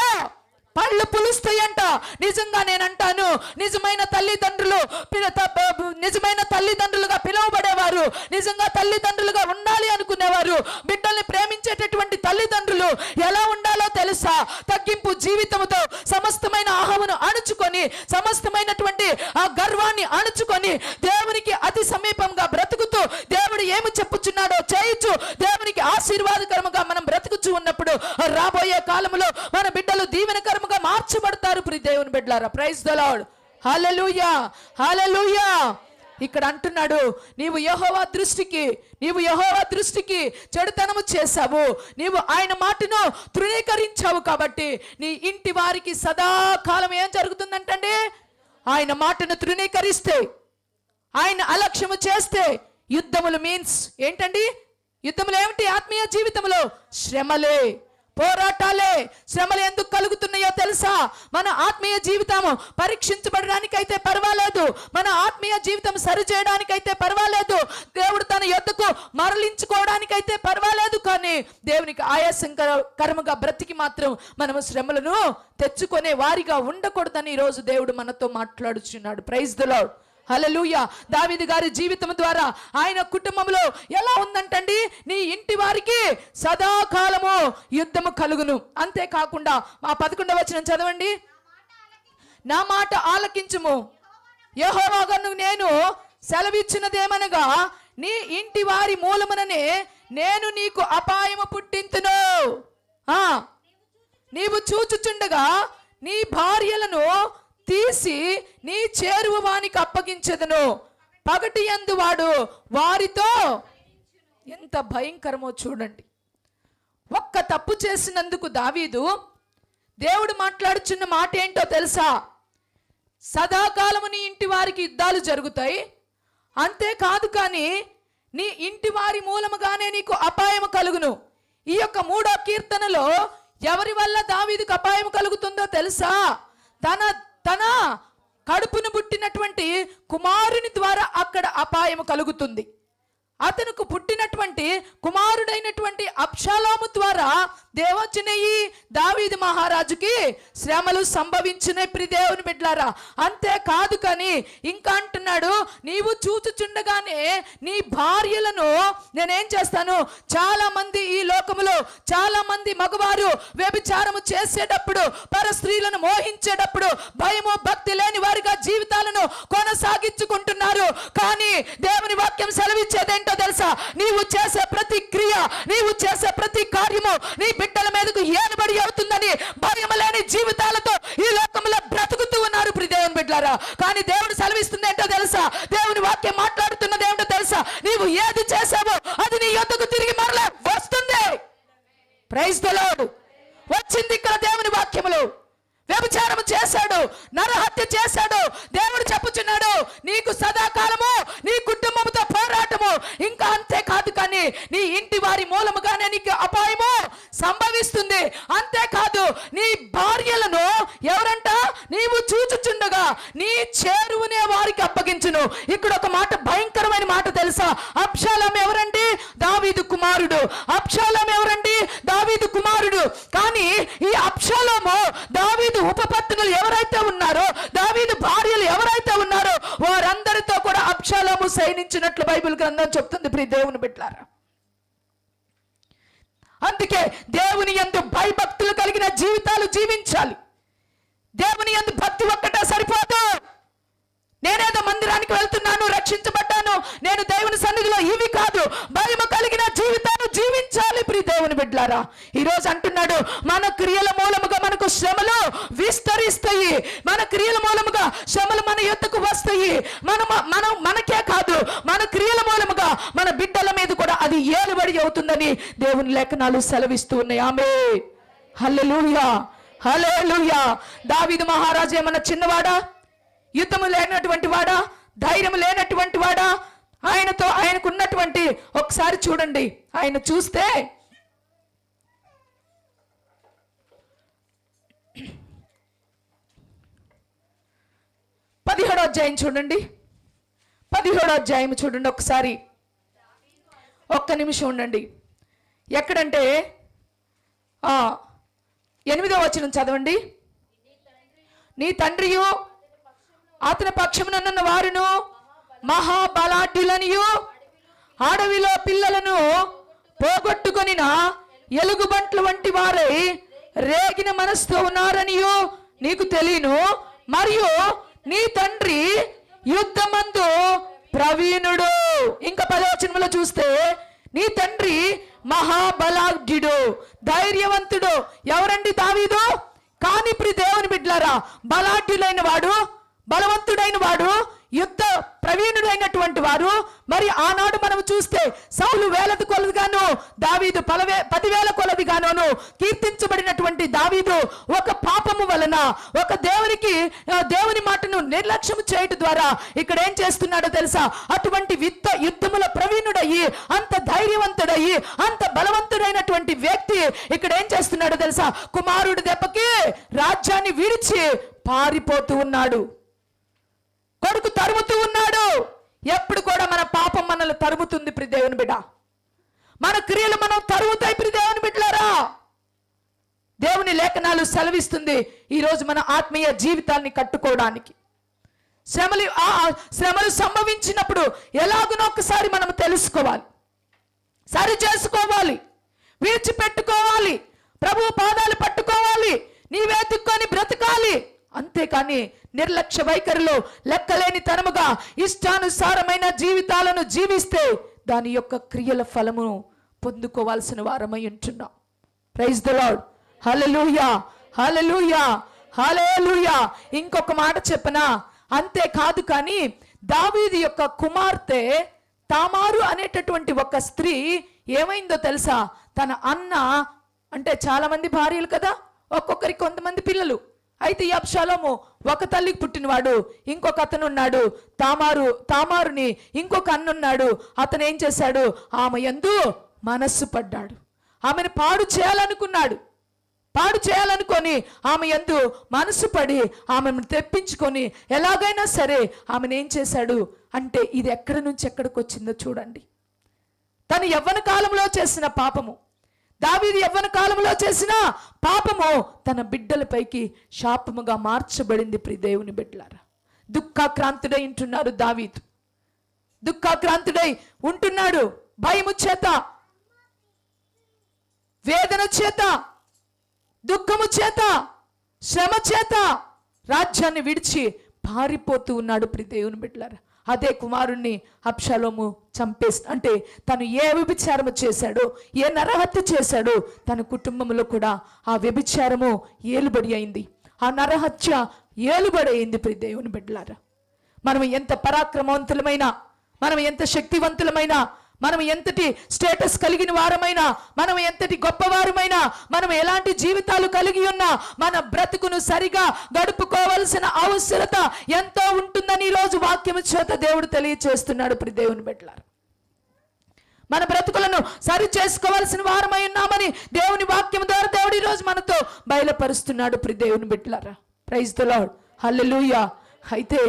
పళ్ళు పులుస్తాయంట. నిజంగా నేనంటాను, నిజమైన తల్లిదండ్రులుగా పిలువబడేవారు, నిజంగా తల్లిదండ్రులుగా ఉండాలి అనుకునేవారు, బిడ్డల్ని ప్రేమించేటటువంటి తల్లిదండ్రులు ఎలా ఉండాలో తెలుసా? తగ్గింపు జీవితంతో సమస్తమైన అహమును అణుచుకొని, సమస్తమైనటువంటి ఆ గర్వాన్ని అణుచుకొని, దేవునికి అతి సమీపంగా బ్రతుకుతూ, దేవుడు ఏమి చెప్పుచున్నాడో చేయించు, దేవునికి ఆశీర్వాదకరముగా మనం బ్రతుకుచూ ఉన్నప్పుడు రాబోయే కాలంలో మన బిడ్డలు దీవెనకరముగా మార్చబడతారు. ప్రియ దేవుని బిడ్డలారా, ప్రైజ్ ద లార్డ్, హల్లెలూయా, హల్లెలూయా. ఇక్కడ అంటున్నాడు, నీవు యెహోవా దృష్టికి చెడుతనము చేశావు, నీవు ఆయన మాటను తృణీకరించావు. కాబట్టి నీ ఇంటి వారికి సదాకాలం ఏం జరుగుతుందంటండి? ఆయన మాటను తృణీకరిస్తే, ఆయన అలక్ష్యము చేస్తే యుద్ధములు మీన్స్ ఏంటండి? యుద్ధములు ఏమిటి? ఆత్మీయ జీవితంలో శ్రమలే, పోరాటాలే. శ్రమలు ఎందుకు కలుగుతున్నాయో తెలుసా? మన ఆత్మీయ జీవితం పరీక్షించబడడానికైతే పర్వాలేదు, మన ఆత్మీయ జీవితం సరిచేయడానికైతే పర్వాలేదు, దేవుడు తన యొద్దకు మరలించుకోవడానికైతే పర్వాలేదు. కానీ దేవునికి ఆయాసకరముగా బ్రతికి మాత్రం మనము శ్రమలను తెచ్చుకునే వారిగా ఉండకూడదని ఈరోజు దేవుడు మనతో మాట్లాడుచున్నాడు. ప్రైజ్ ది లార్డ్, హల్లెలూయా. దావీదు గారి జీవితం ద్వారా ఆయన కుటుంబంలో ఎలా ఉందంటండి? నీ ఇంటి వారికి సదాకాలము యుద్ధము కలుగును. అంతేకాకుండా ఆ 11వ వచనం చదవండి. నా మాట ఆలకించుము, యెహోవాను నేను సెలవిచ్చినదేమనగా, నీ ఇంటి వారి మూలముననే నేను నీకు అపాయము పుట్టింతును. నీవు చూచుచుండగా నీ భార్యలను తీసి నీ చేరువ వానికి అప్పగించెదను, పగటి యందు వాడు వారితో. ఎంత భయంకరమో చూడండి. ఒక్క తప్పు చేసినందుకు దావీదు, దేవుడు మాట్లాడుచున్న మాట ఏంటో తెలుసా? సదాకాలము నీ ఇంటి వారికి యుద్ధాలు జరుగుతాయి, అంతేకాదు కానీ నీ ఇంటి వారి మూలముగానే నీకు అపాయము కలుగును. ఈ యొక్క 3వ కీర్తనలో ఎవరి వల్ల దావీదుకు అపాయం కలుగుతుందో తెలుసా? తన కడుపును పుట్టినటువంటి కుమారుని ద్వారా అక్కడ అపాయము కలుగుతుంది. అతనుకు పుట్టినటువంటి కుమారుడైనటువంటి అబ్షాలోము ద్వారా దేవోచనయి దావీదు మహారాజుకి శ్రమలు సంభవించినాయి ప్రియ దేవుని బిడ్డలారా. అంతేకాదు కానీ ఇంకా అంటున్నాడు, నీవు చూచుచుండగానే నీ భార్యలను నేనేం చేస్తాను. చాలా మంది ఈ లోకములో చాలా మంది మగవారు వ్యభిచారము చేసేటప్పుడు, పర స్త్రీలను మోహించేటప్పుడు భయము భక్తి లేని వారిగా జీవితాలను కొనసాగించుకుంటున్నారు. కానీ దేవుని వాక్యం సెలవిచ్చేదేంటో తెలుసా? నీవు చేసే ప్రతి క్రియ, నీవు చేసే ప్రతి కార్యము నీ బిడ్డల మీదకు ఏనుబడి అవుతుందని భయం లేని జీవితాలతో ఈ లోకంలో బ్రతుకుతూ ఉన్నారు ప్రియ దేవుని బిడ్డలారా. కానీ దేవుడు సెలవిస్తుంది ఏంటో తెలుసా? దేవుని వాక్యం మాట్లాడుతున్నది ఏమిటో తెలుసా? నీవు ఏది చేసావో అది నీ యొద్దకు తిరిగి మరలా వస్తుంది. Praise the lord. వచ్చింది ఇక్కడ దేవుని వాక్యములు. వ్యభిచారము చేశాడు, నరహత్య చేశాడు. దేవుడు చెప్పుచున్నాడు, నీకు సదాకాలము నీ కుటుంబముతో పోరాటము. ఇంకా అంతేకాదు కానీ నీ ఇంటి వారి మూలముగానే నీకు అపాయము సంభవిస్తుంది. అంతేకాదు నీ భార్యలను ఎవరంట? నీవు చూచుచుండగా నీ చేరువునే వారికి అప్పగించును. ఇక్కడ ఒక మాట, భయంకరమైన మాట తెలుసా? అబ్షాలోము ఎవరండి? దావీదు కుమారుడు. అబ్షాలోము ఎవరండి? దావీదు కుమారుడు. కానీ ఈ అబ్షాలోము దావీదు ఉపపత్నులు ఎవరైతే ఉన్నారో, దావీదు భార్యలు ఎవరైతే ఉన్నారో వారందరితో కూడా అబ్షాలోము సైనించినట్లు బైబిల్ గ్రంథం చెప్తుంది ప్రియ దేవుని బిడ్డలారా. అందుకే దేవుని యందు భయభక్తులు కలిగిన జీవితాలు జీవించాలి. దేవుని యందు భక్తి ఒక్కటే సరిపోదు. నేనేదో మందిరానికి వెళ్తున్నాను, రక్షించబడ్డాను, నేను దేవుని సన్నిధిలో, ఇవి కాదు. భయము కలిగిన జీవితాన్ని జీవించాలి ప్రియ దేవుని బిడ్డలారా. ఈరోజు అంటున్నాడు, మన క్రియల మూలముగా మనకు శ్రమలు విస్తరిస్తాయి. మన క్రియల మూలముగా శ్రమలు మన యొద్దకు వస్తాయి. మనకే కాదు, మన క్రియల మూలముగా మన బిడ్డల మీద కూడా అది ఏలుబడి అవుతుందని దేవుని లేఖనాలు సెలవిస్తూ ఉన్నాయి. ఆమేన్. హల్లెలూయా, హల్లెలూయా. దావీదు మహారాజు ఏమన్నా చిన్నవాడా? యుద్ధము లేనటువంటి వాడా? ధైర్యం లేనటువంటి వాడా? ఆయనకు ఉన్నటువంటి, ఒకసారి చూడండి, ఆయన చూస్తే 17వ అధ్యాయం చూడండి. 17వ అధ్యాయం చూడండి ఒకసారి. ఒక్క నిమిషం ఉండండి. ఎక్కడంటే 8వ వచనం చదవండి. నీ తండ్రియు అతని పక్షమునన్న వారును మహాబలాఢ్యులనియు అడవిలో పిల్లలను పోగొట్టుకొనిన ఎలుగుబంట్ల వంటి వారై రేగిన మనసుతో ఉన్నారనియు నీకు తెలియను. మరియు నీ తండ్రి యుద్ధమందు ప్రవీణుడు. ఇంకా 10వ వచనంలో చూస్తే నీ తండ్రి మహాబలాఢ్యుడు, ధైర్యవంతుడు. ఎవరండి? దావీదు. కానీ ప్రియ దేవుని బిడ్డలారా, బలాఢ్యులైన వాడు, బలవంతుడైన వాడు, యుద్ధ ప్రవీణుడైనటువంటి వారు. మరి ఆనాడు మనం చూస్తే సౌలు వేలది కొలదిగాను, దావీదు 10,000 కొలదిగాను కీర్తించబడినటువంటి దావీదు ఒక పాపము వలన, ఒక దేవుని మాటను నిర్లక్ష్యం చేయడం ద్వారా ఇక్కడ ఏం చేస్తున్నాడో తెలుసా? అటువంటి యుద్ధముల ప్రవీణుడయ్యి, అంత ధైర్యవంతుడయ్యి, అంత బలవంతుడైనటువంటి వ్యక్తి ఇక్కడ ఏం చేస్తున్నాడో తెలుసా? కుమారుడి దెబ్బకి రాజ్యాన్ని విడిచి పారిపోతూ ఉన్నాడు. కొడుకు తరుముతూ ఉన్నాడు. ఎప్పుడు కూడా మన పాపం మనల్ని తరుముతుంది ప్రియ దేవుని బిడ్డ. మన క్రియలు మనం తరుముతాయి ప్రియ దేవుని బిడ్డలారా. దేవుని లేఖనాలు సెలవిస్తుంది ఈరోజు మన ఆత్మీయ జీవితాన్ని కట్టుకోవడానికి. శ్రమలు సంభవించినప్పుడు ఎలాగునో ఒకసారి మనం తెలుసుకోవాలి, సరి చేసుకోవాలి, విడిచిపెట్టుకోవాలి, ప్రభు పాదాలు పట్టుకోవాలి, నీవెత్తుకొని బ్రతకాలి. అంతేకాని నిర్లక్ష్య వైఖరిలో లెక్కలేని తనముగా ఇష్టానుసారమైన జీవితాలను జీవిస్తే దాని యొక్క క్రియల ఫలమును పొందుకోవాల్సిన వారమై ఉంటున్నాం. Praise the lord. Hallelujah, hallelujah, hallelujah. ఇంకొక మాట చెప్పనా? అంతేకాదు కానీ దావీదు యొక్క కుమార్తె తామారు అనేటటువంటి ఒక స్త్రీ ఏమైందో తెలుసా? తన అన్న, అంటే చాలా మంది భార్యలు కదా, ఒక్కొక్కరికి కొంతమంది పిల్లలు. అయితే ఈ అబ్షాలోము ఒక తల్లికి పుట్టినవాడు, ఇంకొక అతను ఉన్నాడు. తామారుని ఇంకొక అన్నున్నాడు. అతను ఏం చేశాడు? ఆమె యందు మనస్సు పడ్డాడు. ఆమెను పాడు చేయాలనుకున్నాడు. పాడు చేయాలనుకొని ఆమె యందు మనసు పడి ఆమెను తెప్పించుకొని ఎలాగైనా సరే ఆమెను ఏం చేశాడు అంటే, ఇది ఎక్కడి నుంచి ఎక్కడికి వచ్చిందో చూడండి. తను యవ్వన కాలంలో చేసిన పాపము, దావీదు యవ్వన కాలంలో చేసిన పాపము తన బిడ్డలపైకి శాపముగా మార్చబడింది. ప్రియ దేవుని బిడ్డలారా, దుఃఖాక్రాంతుడై ఉంటున్నారు దావీదు, దుఃఖాక్రాంతుడై ఉంటున్నాడు. భయము చేత, వేదన చేత, దుఃఖము చేత, శ్రమ చేత రాజ్యాన్ని విడిచి పారిపోతూ ఉన్నాడు. ప్రియ దేవుని బిడ్డలారా, అదే కుమారుణ్ణి అబ్షాలోము అంటే తను ఏ వ్యభిచారము చేశాడో, ఏ నరహత్య చేశాడో తన కుటుంబంలో కూడా ఆ వ్యభిచారము ఏలుబడి అయింది, ఆ నరహత్య ఏలుబడి అయింది. ప్రియ దేవుని బిడ్డలారా, మనం ఎంత పరాక్రమవంతులమైనా, మనం ఎంత శక్తివంతులమైనా, మనం ఎంతటి స్టేటస్ కలిగిన వారమైనా, మనం ఎంతటి గొప్పవారమైనా, మనం ఎలాంటి జీవితాలు కలిగి ఉన్నా మన బ్రతుకును సరిగా గడుపుకోవాల్సిన అవసరత ఎంతో ఉంటుందని ఈరోజు వాక్యము చేత దేవుడు తెలియచేస్తున్నాడు. ప్రియ దేవుని బిడ్డలారా, మన బ్రతుకులను సరి చేసుకోవాల్సిన వారమై ఉన్నామని దేవుని వాక్యం ద్వారా దేవుడు ఈరోజు మనతో బయలుపరుస్తున్నాడు. ప్రియ దేవుని బిడ్డలారా, ప్రైజ్ ది లార్డ్, హల్లెలూయా. అయితే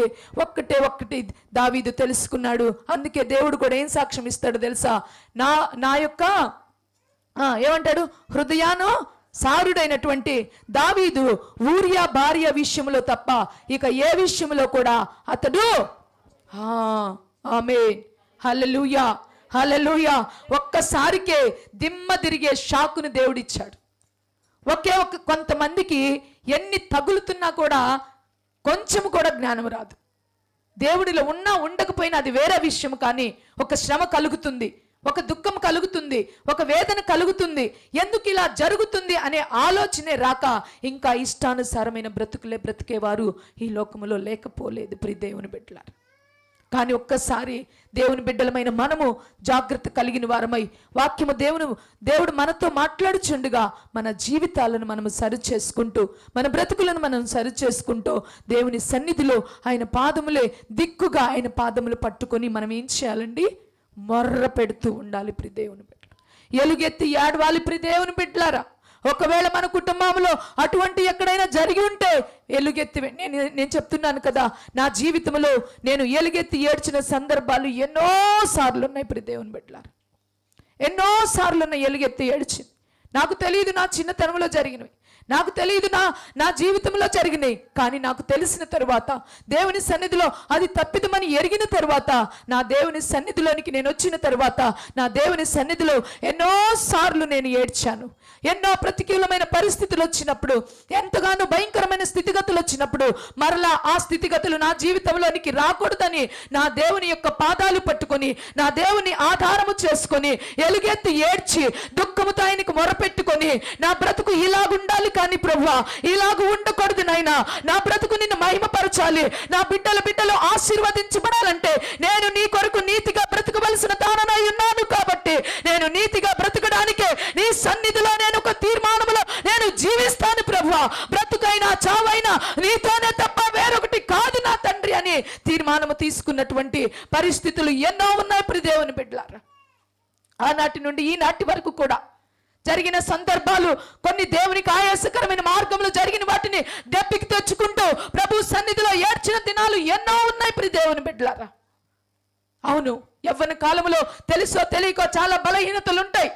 ఒక్కటి దావీదు తెలుసుకున్నాడు. అందుకే దేవుడు కూడా ఏం సాక్ష్యం ఇస్తాడు తెలుసా? నా యొక్క ఏమంటాడు, హృదయాను సారుడైనటువంటి దావీదు ఊరియా భార్య విషయంలో తప్ప ఇక ఏ విషయంలో కూడా అతడు ఆమేన్, హల్లెలూయా, హల్లెలూయా, ఒక్కసారికే దిమ్మ తిరిగే షాకును దేవుడిచ్చాడు. కొంతమందికి ఎన్ని తగులుతున్నా కూడా కొంచెం కూడా జ్ఞానం రాదు. దేవుడిలో ఉన్నా ఉండకపోయినా అది వేరే విషయం, కానీ ఒక శ్రమ కలుగుతుంది, ఒక దుఃఖం కలుగుతుంది, ఒక వేదన కలుగుతుంది. ఎందుకు ఇలా జరుగుతుంది అనే ఆలోచనే రాక ఇంకా ఇష్టానుసారమైన బ్రతుకులే బ్రతికేవారు ఈ లోకములో లేకపోలేదు. ప్రియ దేవుని బిడ్డలారా, కానీ ఒక్కసారి దేవుని బిడ్డలమైన మనము జాగ్రత్త కలిగిన వారమై వాక్యము దేవుడు మనతో మాట్లాడుచుండగా మన జీవితాలను మనము సరి చేసుకుంటూ, మన బ్రతుకులను మనం సరి చేసుకుంటూ దేవుని సన్నిధిలో ఆయన పాదములే దిక్కుగా ఆయన పాదములు పట్టుకొని మనం ఏం చేయాలండి? మొర్ర పెడుతూ ఉండాలి. ప్రియ దేవుని బిడ్డలు ఎలుగెత్తి ఏడవాలి. ప్రియ దేవుని బిడ్డలారా, ఒకవేళ మన కుటుంబంలో అటువంటి ఎక్కడైనా జరిగి ఉంటే ఎలుగెత్తి, నేను చెప్తున్నాను కదా, నా జీవితంలో నేను ఎలుగెత్తి ఏడ్చిన సందర్భాలు ఎన్నో సార్లు ఉన్నాయి. ప్రియ దేవుని బిడ్డలారా, ఎన్నో సార్లు ఉన్నాయి ఎలుగెత్తి ఏడ్చింది. నాకు తెలియదు నా చిన్నతనంలో జరిగినవి, నాకు తెలియదు నా జీవితంలో జరిగినాయి, కానీ నాకు తెలిసిన తరువాత దేవుని సన్నిధిలో అది తప్పిదమని ఎరిగిన తరువాత నా దేవుని సన్నిధిలోనికి నేను వచ్చిన తరువాత నా దేవుని సన్నిధిలో ఎన్నో సార్లు నేను ఏడ్చాను. ఎన్నో ప్రతికూలమైన పరిస్థితులు వచ్చినప్పుడు, ఎంతగానో భయంకరమైన స్థితిగతులు వచ్చినప్పుడు మరలా ఆ స్థితిగతులు నా జీవితంలోనికి రాకూడదని నా దేవుని యొక్క పాదాలు పట్టుకొని నా దేవుని ఆధారము చేసుకొని ఎలుగెత్తి ఏడ్చి దుఃఖముతో ఆయనకు మొరపెట్టుకొని నా బ్రతుకు ఇలాగుండాలి కానీ ప్రభువా ఇలాగ ఉండకూడదు నాయనా, నా బ్రతుకు నిన్ను మహిమపరచాలి, నా బిడ్డలు ఆశీర్వదించబడాలంటే నేను నీ కొరకు నీతిగా బ్రతకవలసిన దాననై ఉన్నాను. కాబట్టి నేను నీతిగా బ్రతకడానికే నీ సన్నిధిలో నేను ఒక తీర్మానములో నేను జీవిస్తాను ప్రభువా, బ్రతుకైనా చావైనా నీతోనే తప్ప వేరొకటి కాదు నా తండ్రి అని తీర్మానము తీసుకున్నటువంటి పరిస్థితులు ఎన్నో ఉన్నాయి. ప్రియ దేవుని బిడ్డలారా, ఆనాటి నుండి ఈనాటి వరకు కూడా జరిగిన సందర్భాలు కొన్ని దేవునికి ఆయాసకరమైన మార్గంలో జరిగిన వాటిని దెప్పికి తెచ్చుకుంటూ ప్రభు సన్నిధిలో ఏడ్చిన దినాలు ఎన్నో ఉన్నాయి. ప్రియ దేవుని బిడ్డలారా, అవును, యవ్వన కాలంలో తెలుసో తెలియకో చాలా బలహీనతలు ఉంటాయి,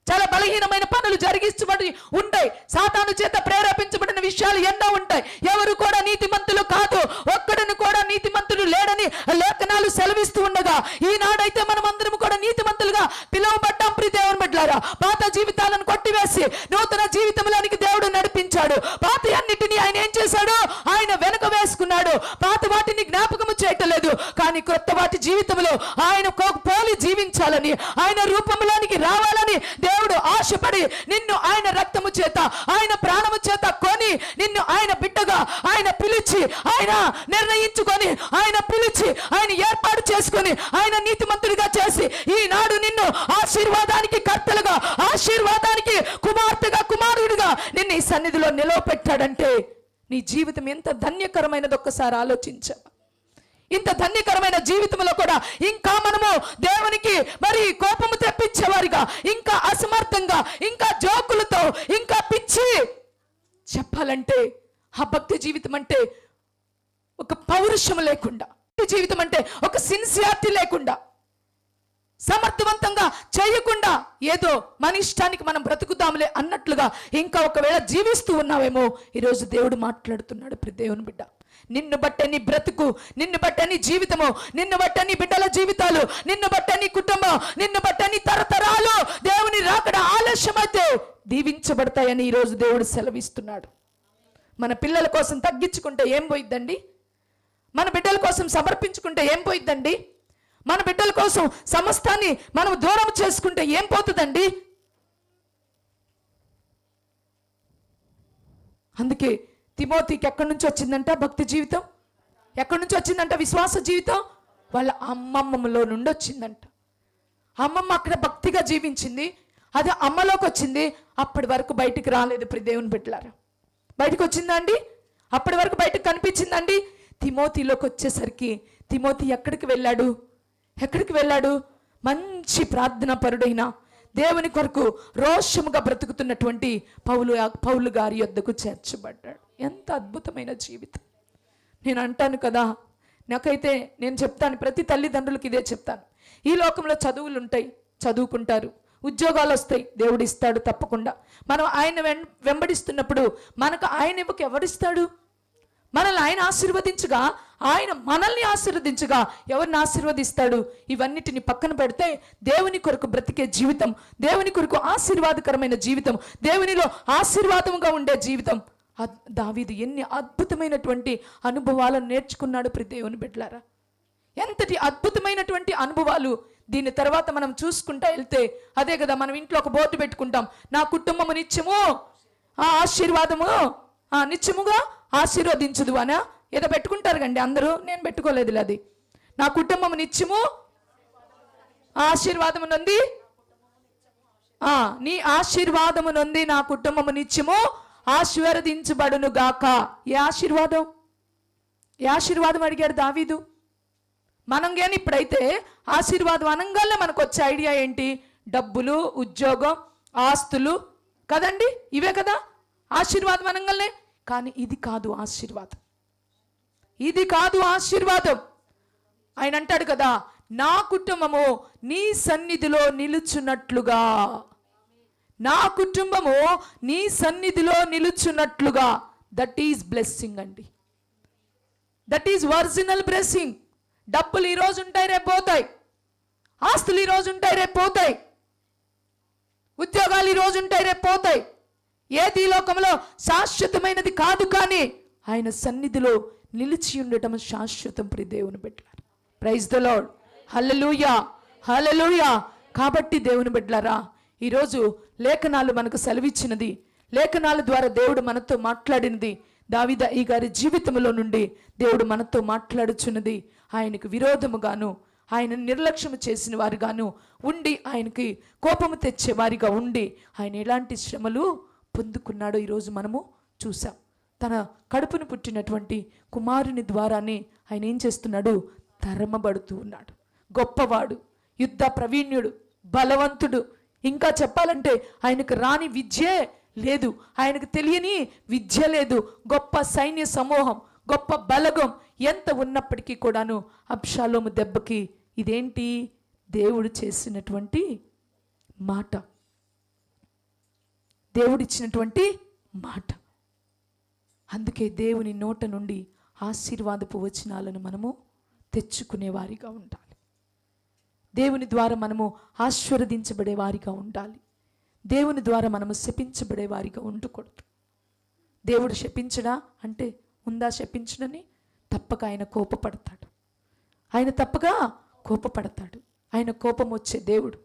చాలా బలహీనమైన పనులు జరిగించబడి ఉంటాయి, సాతాను చేత ప్రేరేపించబడిన విషయాలు ఎన్నో ఉంటాయి. ఎవరు కూడా నీతిమంతులు కాదు, ఒక్కడిని కూడా నీతిమంతుడు లేడని లేఖనాలు సెలవిస్తూ ఉండగా ఈనాడైతే మనం అందరం కూడా నీతిమంతులుగా పిలువబడ్డాం. ప్రియ దేవుని బిడ్డలారా, పాత జీవితాలను కొట్టివేసి నూతన జీవితంలోనికి దేవుడు నడిపించాడు. పాత అన్నిటినీ ఆయన ఏం చేశాడు? ఆయన వెనక వేసుకున్నాడు. పాత వాటిని జ్ఞాపకము చేయటలేదు, కానీ కొత్త వాటి జీవితంలో ఆయన పోలి జీవించాలని, ఆయన రూపంలోనికి రావాలని దేవుడు ఆశపడి నిన్ను ఆయన రక్తము చేత ఆయన ప్రాణము చేత కొని నిన్ను ఆయన బిడ్డగా ఆయన పిలిచి, ఆయన నిర్ణయించుకొని, ఆయన పిలిచి, ఆయన ఏర్పాటు చేసుకొని, ఆయన నీతిమంతుడిగా చేసి ఈనాడు నిన్ను ఆశీర్వాదానికి కర్తలుగా, ఆశీర్వాదానికి కుమార్తెగా, కుమారుడిగా నిన్ను ఈ సన్నిధిలో నిలవపెట్టాడంటే నీ జీవితం ఎంత ధన్యకరమైనది ఒక్కసారి ఆలోచించవా? ఇంత ధన్యకరమైన జీవితంలో కూడా ఇంకా మనము దేవునికి మరి కోపము తెప్పించేవారిగా, ఇంకా అసమర్థంగా, ఇంకా జోకులతో, ఇంకా పిచ్చి చెప్పాలంటే ఆ భక్తి జీవితం అంటే ఒక పౌరుషం లేకుండా, జీవితం అంటే ఒక సిన్సియారిటీ లేకుండా, సమర్థవంతంగా చేయకుండా ఏదో మన ఇష్టానికి మనం బ్రతుకుతాంలే అన్నట్లుగా ఇంకా ఒకవేళ జీవిస్తూ ఉన్నావేమో, ఈరోజు దేవుడు మాట్లాడుతున్నాడు. ప్రతి దేవుని బిడ్డ, నిన్ను బట్టే నీ బ్రతుకు, నిన్ను బట్టే నీ జీవితము, నిన్ను బట్టే నీ బిడ్డల జీవితాలు, నిన్ను బట్టే నీ కుటుంబం, నిన్ను బట్టే నీ తరతరాలు దేవుని రాకడ ఆలస్యమైతే దీవించబడతాయని ఈరోజు దేవుడు సెలవిస్తున్నాడు. మన పిల్లల కోసం తగ్గించుకుంటే ఏం పోయిద్దండి? మన బిడ్డల కోసం సమర్పించుకుంటే ఏం పోయిద్దండి? మన బిడ్డల కోసం సమస్తాన్ని మనం దూరం చేసుకుంటే ఏం పోతుందండి? అందుకే తిమోతికి ఎక్కడి నుంచి వచ్చిందంట భక్తి జీవితం? ఎక్కడి నుంచి వచ్చిందంట విశ్వాస జీవితం? వాళ్ళ అమ్మమ్మలో నుండి వచ్చిందంట. అమ్మమ్మ అక్కడ భక్తిగా జీవించింది, అది అమ్మలోకి వచ్చింది. అప్పటి వరకు బయటికి రాలేదు. ప్రియ దేవుని బిడ్డలారా, బయటకు వచ్చిందా అండి? అప్పటి వరకు బయటకు కనిపించిందండి? తిమోతిలోకి వచ్చేసరికి తిమోతి ఎక్కడికి వెళ్ళాడు? ఎక్కడికి వెళ్ళాడు? మంచి ప్రార్థనా పరుడైన, దేవుని కొరకు రోషముగా బ్రతుకుతున్నటువంటి పౌలు గారి యొద్దకు చేర్చబడ్డాడు. ఎంత అద్భుతమైన జీవితం! నేను అంటాను కదా, నాకైతే నేను చెప్తాను, ప్రతి తల్లిదండ్రులకి ఇదే చెప్తాను. ఈ లోకంలో చదువులు ఉంటాయి, చదువుకుంటారు, ఉద్యోగాలు వస్తాయి, దేవుడు ఇస్తాడు తప్పకుండా. మనం ఆయన వెంబడిస్తున్నప్పుడు మనకు ఆయన ఇవ్వక ఎవరిస్తాడు? మనల్ని ఆయన ఆశీర్వదించగా, ఆయన మనల్ని ఆశీర్వదించగా ఎవరిని ఆశీర్వదిస్తాడు? ఇవన్నిటిని పక్కన పెడితే దేవుని కొరకు బ్రతికే జీవితం, దేవుని కొరకు ఆశీర్వాదకరమైన జీవితం, దేవునిలో ఆశీర్వాదంగా ఉండే జీవితం. దావీదు ఎన్ని అద్భుతమైనటువంటి అనుభవాలను నేర్చుకున్నాడు. ప్రతి దేవుని బిడ్డలారా, ఎంతటి అద్భుతమైనటువంటి అనుభవాలు! దీని తర్వాత మనం చూసుకుంటా వెళ్తే అదే కదా, మనం ఇంట్లో ఒక బోర్డు పెట్టుకుంటాం, నా కుటుంబము నిత్యము ఆశీర్వాదము నిత్యముగా ఆశీర్వదించదు అనా ఏదో పెట్టుకుంటారు కండి అందరూ. నేను పెట్టుకోలేదు అది. నా కుటుంబము నిత్యము ఆశీర్వాదము నొంది, నీ ఆశీర్వాదము నొంది నా కుటుంబము నిత్యము ఆశీర్వదించబడును గాక. ఏ ఆశీర్వాదం? ఏ ఆశీర్వాదం అడిగాడు దావీదు. మనం కానీ ఇప్పుడైతే ఆశీర్వాదం అనంగానే మనకు వచ్చే ఐడియా ఏంటి? డబ్బులు, ఉద్యోగం, ఆస్తులు కదండి, ఇవే కదా ఆశీర్వాదం అనంగానే. కానీ ఇది కాదు ఆశీర్వాదం, ఇది కాదు ఆశీర్వాదం. ఆయన అంటాడు కదా, నా కుటుంబము నీ సన్నిధిలో నిలుచున్నట్లుగా, నా కుటుంబము నీ సన్నిధిలో నిలుచున్నట్లుగా. దట్ ఈజ్ బ్లెస్సింగ్ అండి, దట్ ఈజ్ ఒరిజినల్ బ్లెస్సింగ్. డబ్బులు ఈరోజు ఉంటాయి, రేపు పోతాయి. ఆస్తులు ఈరోజు ఉంటాయి, రేపు పోతాయి. ఉద్యోగాలు ఈరోజు ఉంటాయి, రేపు పోతాయి. ఏది ఈ లోకంలో శాశ్వతమైనది కాదు, కానీ ఆయన సన్నిధిలో నిలిచి ఉండటం శాశ్వతం. ప్రియ దేవుని బిడ్డలారా, praise the lord, hallelujah, hallelujah. కాబట్టి దేవుని బిడ్డలారా, ఈరోజు లేఖనాలు మనకు సెలవిచ్చినది, లేఖనాల ద్వారా దేవుడు మనతో మాట్లాడినది, దావీదు ఈ గారి జీవితంలో నుండి దేవుడు మనతో మాట్లాడుచున్నది. ఆయనకు విరోధముగాను, ఆయన నిర్లక్ష్యం చేసిన వారిగాను ఉండి, ఆయనకి కోపము తెచ్చేవారిగా ఉండి ఆయన ఎలాంటి శ్రమలు పొందుకున్నాడో ఈరోజు మనము చూసాం. తన కడుపును పుట్టినటువంటి కుమారుని ద్వారానే ఆయన ఏం చేస్తున్నాడు? తరమబడుతూ ఉన్నాడు. గొప్పవాడు, యుద్ధ ప్రవీణ్యుడు, బలవంతుడు. ఇంకా చెప్పాలంటే ఆయనకు రాని విద్యే లేదు, ఆయనకు తెలియని విద్య లేదు. గొప్ప సైన్య సమూహం, గొప్ప బలగం ఎంత ఉన్నప్పటికీ కూడాను అబ్షాలోము దెబ్బకి ఇదేంటి? దేవుడు చేసినటువంటి మాట, దేవుడిచ్చినటువంటి మాట. అందుకే దేవుని నోట నుండి ఆశీర్వాదపు వచనాలను మనము తెచ్చుకునే వారిగా ఉండాలి. దేవుని ద్వారా మనము ఆశీర్వదించబడే వారిగా ఉండాలి. దేవుని ద్వారా మనము శపించబడే వారిగా ఉండకూడదు. దేవుడు శపించడా అంటే ఉందా శపించడని? తప్పక ఆయన కోపపడతాడు, ఆయన తప్పగా కోపపడతాడు. ఆయన కోపం వచ్చే దేవుడు,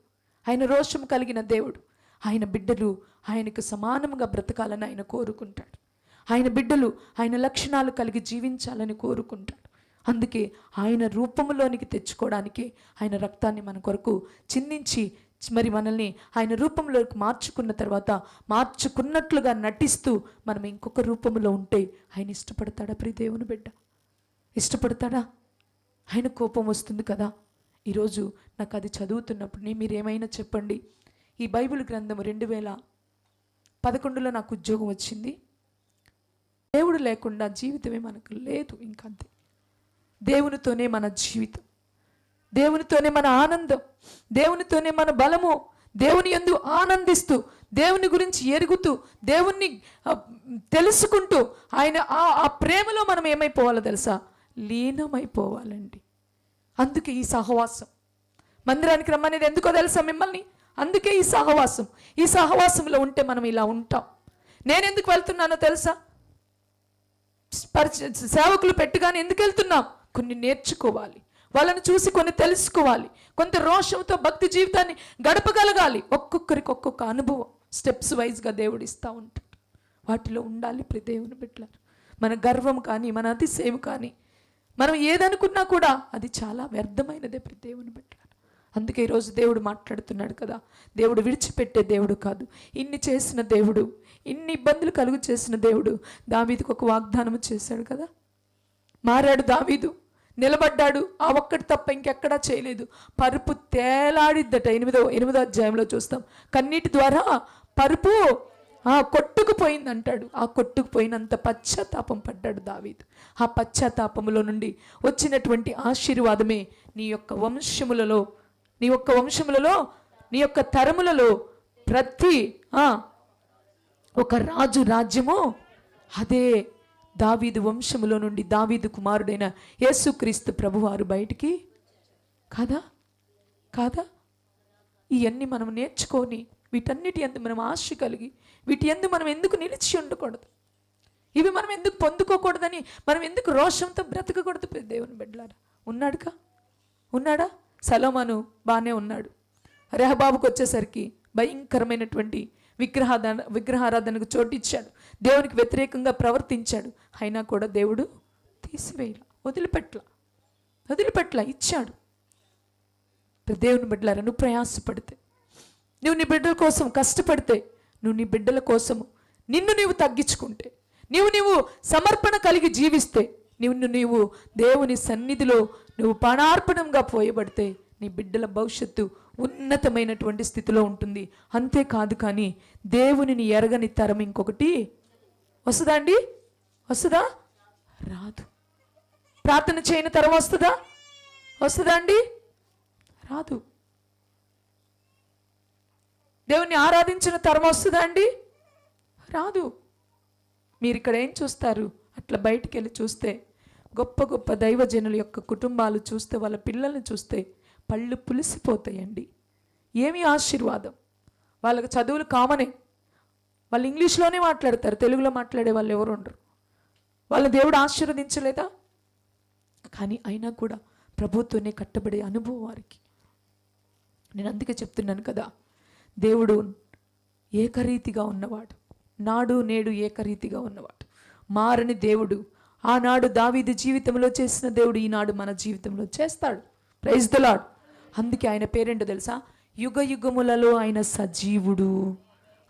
ఆయన రోషం కలిగిన దేవుడు. ఆయన బిడ్డలు ఆయనకు సమానంగా బ్రతకాలని ఆయన కోరుకుంటాడు. ఆయన బిడ్డలు ఆయన లక్షణాలు కలిగి జీవించాలని కోరుకుంటాడు. అందుకే ఆయన రూపంలోనికి తెచ్చుకోవడానికి ఆయన రక్తాన్ని మన కొరకు చిందించి మరి మనల్ని ఆయన రూపంలోకి మార్చుకున్న తర్వాత మార్చుకున్నట్లుగా నటిస్తూ మనం ఇంకొక రూపంలో ఉంటే ఆయన ఇష్టపడతాడా? ప్రియ దేవుని బిడ్డ, ఇష్టపడతాడా? ఆయన కోపం వస్తుంది కదా. ఈరోజు నాకు అది చదువుతున్నప్పుడు మీరేమైనా చెప్పండి. ఈ బైబిల్ గ్రంథం 2011లో నాకు ఉద్యోగం వచ్చింది. దేవుడు లేకుండా జీవితమే మనకు లేదు. ఇంకంతే. దేవునితోనే మన జీవితం, దేవునితోనే మన ఆనందం, దేవునితోనే మన బలము. దేవుని యందు ఆనందిస్తూ, దేవుని గురించి ఎరుగుతూ, దేవుణ్ణి తెలుసుకుంటూ, ఆయన ఆ ప్రేమలో మనం ఏమైపోవాలో తెలుసా? లీనమైపోవాలండి. అందుకే ఈ సహవాసం, మందిరానికి రమ్మనేది ఎందుకో తెలుసా మిమ్మల్ని? అందుకే ఈ సహవాసం. ఈ సహవాసంలో ఉంటే మనం ఇలా ఉంటాం. నేను ఎందుకు వెళ్తున్నానో తెలుసా? సేవకులు పెట్టుగానే ఎందుకు వెళ్తున్నాం? కొన్ని నేర్చుకోవాలి, వాళ్ళని చూసి కొన్ని తెలుసుకోవాలి, కొంత రోషంతో భక్తి జీవితాన్ని గడపగలగాలి. ఒక్కొక్కరికి ఒక్కొక్క అనుభవం స్టెప్స్ వైజ్గా దేవుడు ఇస్తూ ఉంటాడు. వాటిలో ఉండాలి ప్రతి దేవుని బిడ్డలారు. మన గర్వం కానీ, మన అతిశయం కానీ, మనం ఏదనుకున్నా కూడా అది చాలా వ్యర్థమైనదే ప్రతి దేవుని బిడ్డలారు. అందుకే ఈరోజు దేవుడు మాట్లాడుతున్నాడు కదా, దేవుడు విడిచిపెట్టే దేవుడు కాదు. ఇన్ని చేసిన దేవుడు, ఇన్ని ఇబ్బందులు కలుగు చేసిన దేవుడు దావీదుకు ఒక వాగ్దానం చేశాడు కదా. మారాడు దావీదు, నిలబడ్డాడు. ఆ ఒక్కటి తప్ప ఇంకెక్కడా చేయలేదు. పరుపు తేలాడిద్దట. ఎనిమిదో అధ్యాయంలో చూస్తాం. కన్నీటి ద్వారా పరుపు కొట్టుకుపోయింది అంటాడు. ఆ కొట్టుకుపోయినంత పశ్చాత్తాపం పడ్డాడు దావీదు. ఆ పశ్చాత్తాపములో నుండి వచ్చినటువంటి ఆశీర్వాదమే నీ యొక్క వంశములలో, నీ యొక్క తరములలో ప్రతి ఒక రాజు రాజ్యము అదే దావీదు వంశములో నుండి దావీదు కుమారుడైన యేసుక్రీస్తు ప్రభువారు బయటికి కాదా. ఇవన్నీ మనం నేర్చుకొని వీటన్నిటి యందు మనం ఆశ కలిగి వీటి యందు మనం ఎందుకు నిలిచి ఉండకూడదు? ఇవి మనం ఎందుకు పొందుకోకూడదని, మనం ఎందుకు రోషంతో బ్రతకకూడదు? దేవుని బిడ్డలారా, ఉన్నాడా? సలోమాను బాగానే ఉన్నాడు. రెహబాబుకు వచ్చేసరికి భయంకరమైనటువంటి విగ్రహారాధనకు చోటిచ్చాడు, దేవునికి వ్యతిరేకంగా ప్రవర్తించాడు. అయినా కూడా దేవుడు తీసివేయాల, వదిలిపెట్ల ఇచ్చాడు. దేవుని బిడ్డలారా, నువ్వు ప్రయాసపడితే, నువ్వు నీ బిడ్డల కోసం కష్టపడితే, నువ్వు నీ బిడ్డల కోసము నీవు తగ్గించుకుంటే, నీవు సమర్పణ కలిగి జీవిస్తే, నీవు దేవుని సన్నిధిలో నువ్వు ప్రాణార్పణంగా పోయబడితే, నీ బిడ్డల భవిష్యత్తు ఉన్నతమైనటువంటి స్థితిలో ఉంటుంది. అంతేకాదు కానీ దేవునిని ఎరగని తరం ఇంకొకటి వస్తుందా అండి? వస్తుందా? రాదు. ప్రార్థన చేయని తరం వస్తుందా అండి? రాదు. దేవుని ఆరాధించిన తరం వస్తుందా అండి? రాదు. మీరు ఇక్కడ ఏం చూస్తారు? అట్లా బయటికి వెళ్ళి చూస్తే గొప్ప గొప్ప దైవజనుల యొక్క కుటుంబాలు చూస్తే, వాళ్ళ పిల్లల్ని చూస్తే పళ్ళు పులిసిపోతాయండి. ఏమి ఆశీర్వాదం! వాళ్ళకి చదువులు కామనే, వాళ్ళు ఇంగ్లీష్లోనే మాట్లాడతారు, తెలుగులో మాట్లాడే వాళ్ళు ఎవరు ఉండరు. వాళ్ళ దేవుడు ఆశీర్వదించలేదా? కానీ అయినా కూడా ప్రభుత్వనే కట్టబడే అనుభవం వారికి. నేను అందుకే చెప్తున్నాను కదా, దేవుడు ఏకరీతిగా ఉన్నవాడు, నాడు నేడు ఏకరీతిగా ఉన్నవాడు, మారని దేవుడు. ఆనాడు దావీదు జీవితంలో చేసిన దేవుడు ఈనాడు మన జీవితంలో చేస్తాడు. Praise the lord. అందుకే ఆయన పేరేంటో తెలుసా? యుగ యుగములలో ఆయన సజీవుడు.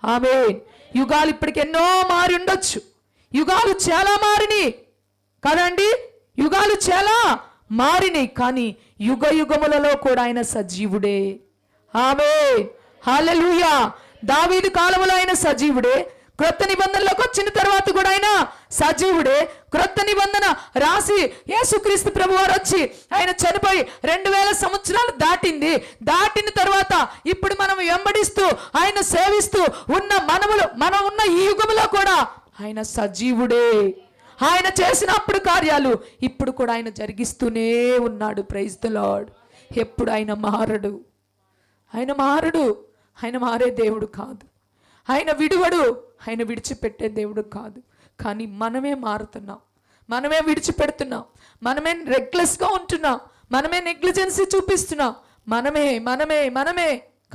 ఆమేన్. యుగాలు ఇప్పటికి ఎన్నో మారి ఉండొచ్చు, యుగాలు చాలా మారినాయి కదండి, యుగాలు చాలా మారినాయి, కానీ యుగ యుగములలో కూడా ఆయన సజీవుడే. ఆమేన్. హల్లెలూయా. దావీదు కాలములో ఆయన సజీవుడే, క్రొత్త నిబంధనలోకి వచ్చిన తర్వాత కూడా ఆయన సజీవుడే. క్రొత్త నిబంధన రాసి యేసుక్రీస్తు ప్రభువారు వచ్చి ఆయన చనిపోయి 2000 సంవత్సరాలు దాటిన తర్వాత ఇప్పుడు మనం వెంబడిస్తూ ఆయన సేవిస్తూ ఉన్న మనం ఉన్న ఈ యుగంలో కూడా ఆయన సజీవుడే. ఆయన చేసినప్పుడు కార్యాలు ఇప్పుడు కూడా ఆయన జరిగిస్తూనే ఉన్నాడు. Praise the lord. ఎప్పుడు ఆయన మారడు. ఆయన మారే దేవుడు కాదు. ఆయన విడువడు, ఆయన విడిచిపెట్టే దేవుడు కాదు. కానీ మనమే మారుతున్నాం, మనమే విడిచిపెడుతున్నాం, మనమే రెక్లెస్గా ఉంటున్నాం, మనమే నెగ్లిజెన్సీ చూపిస్తున్నాం, మనమే.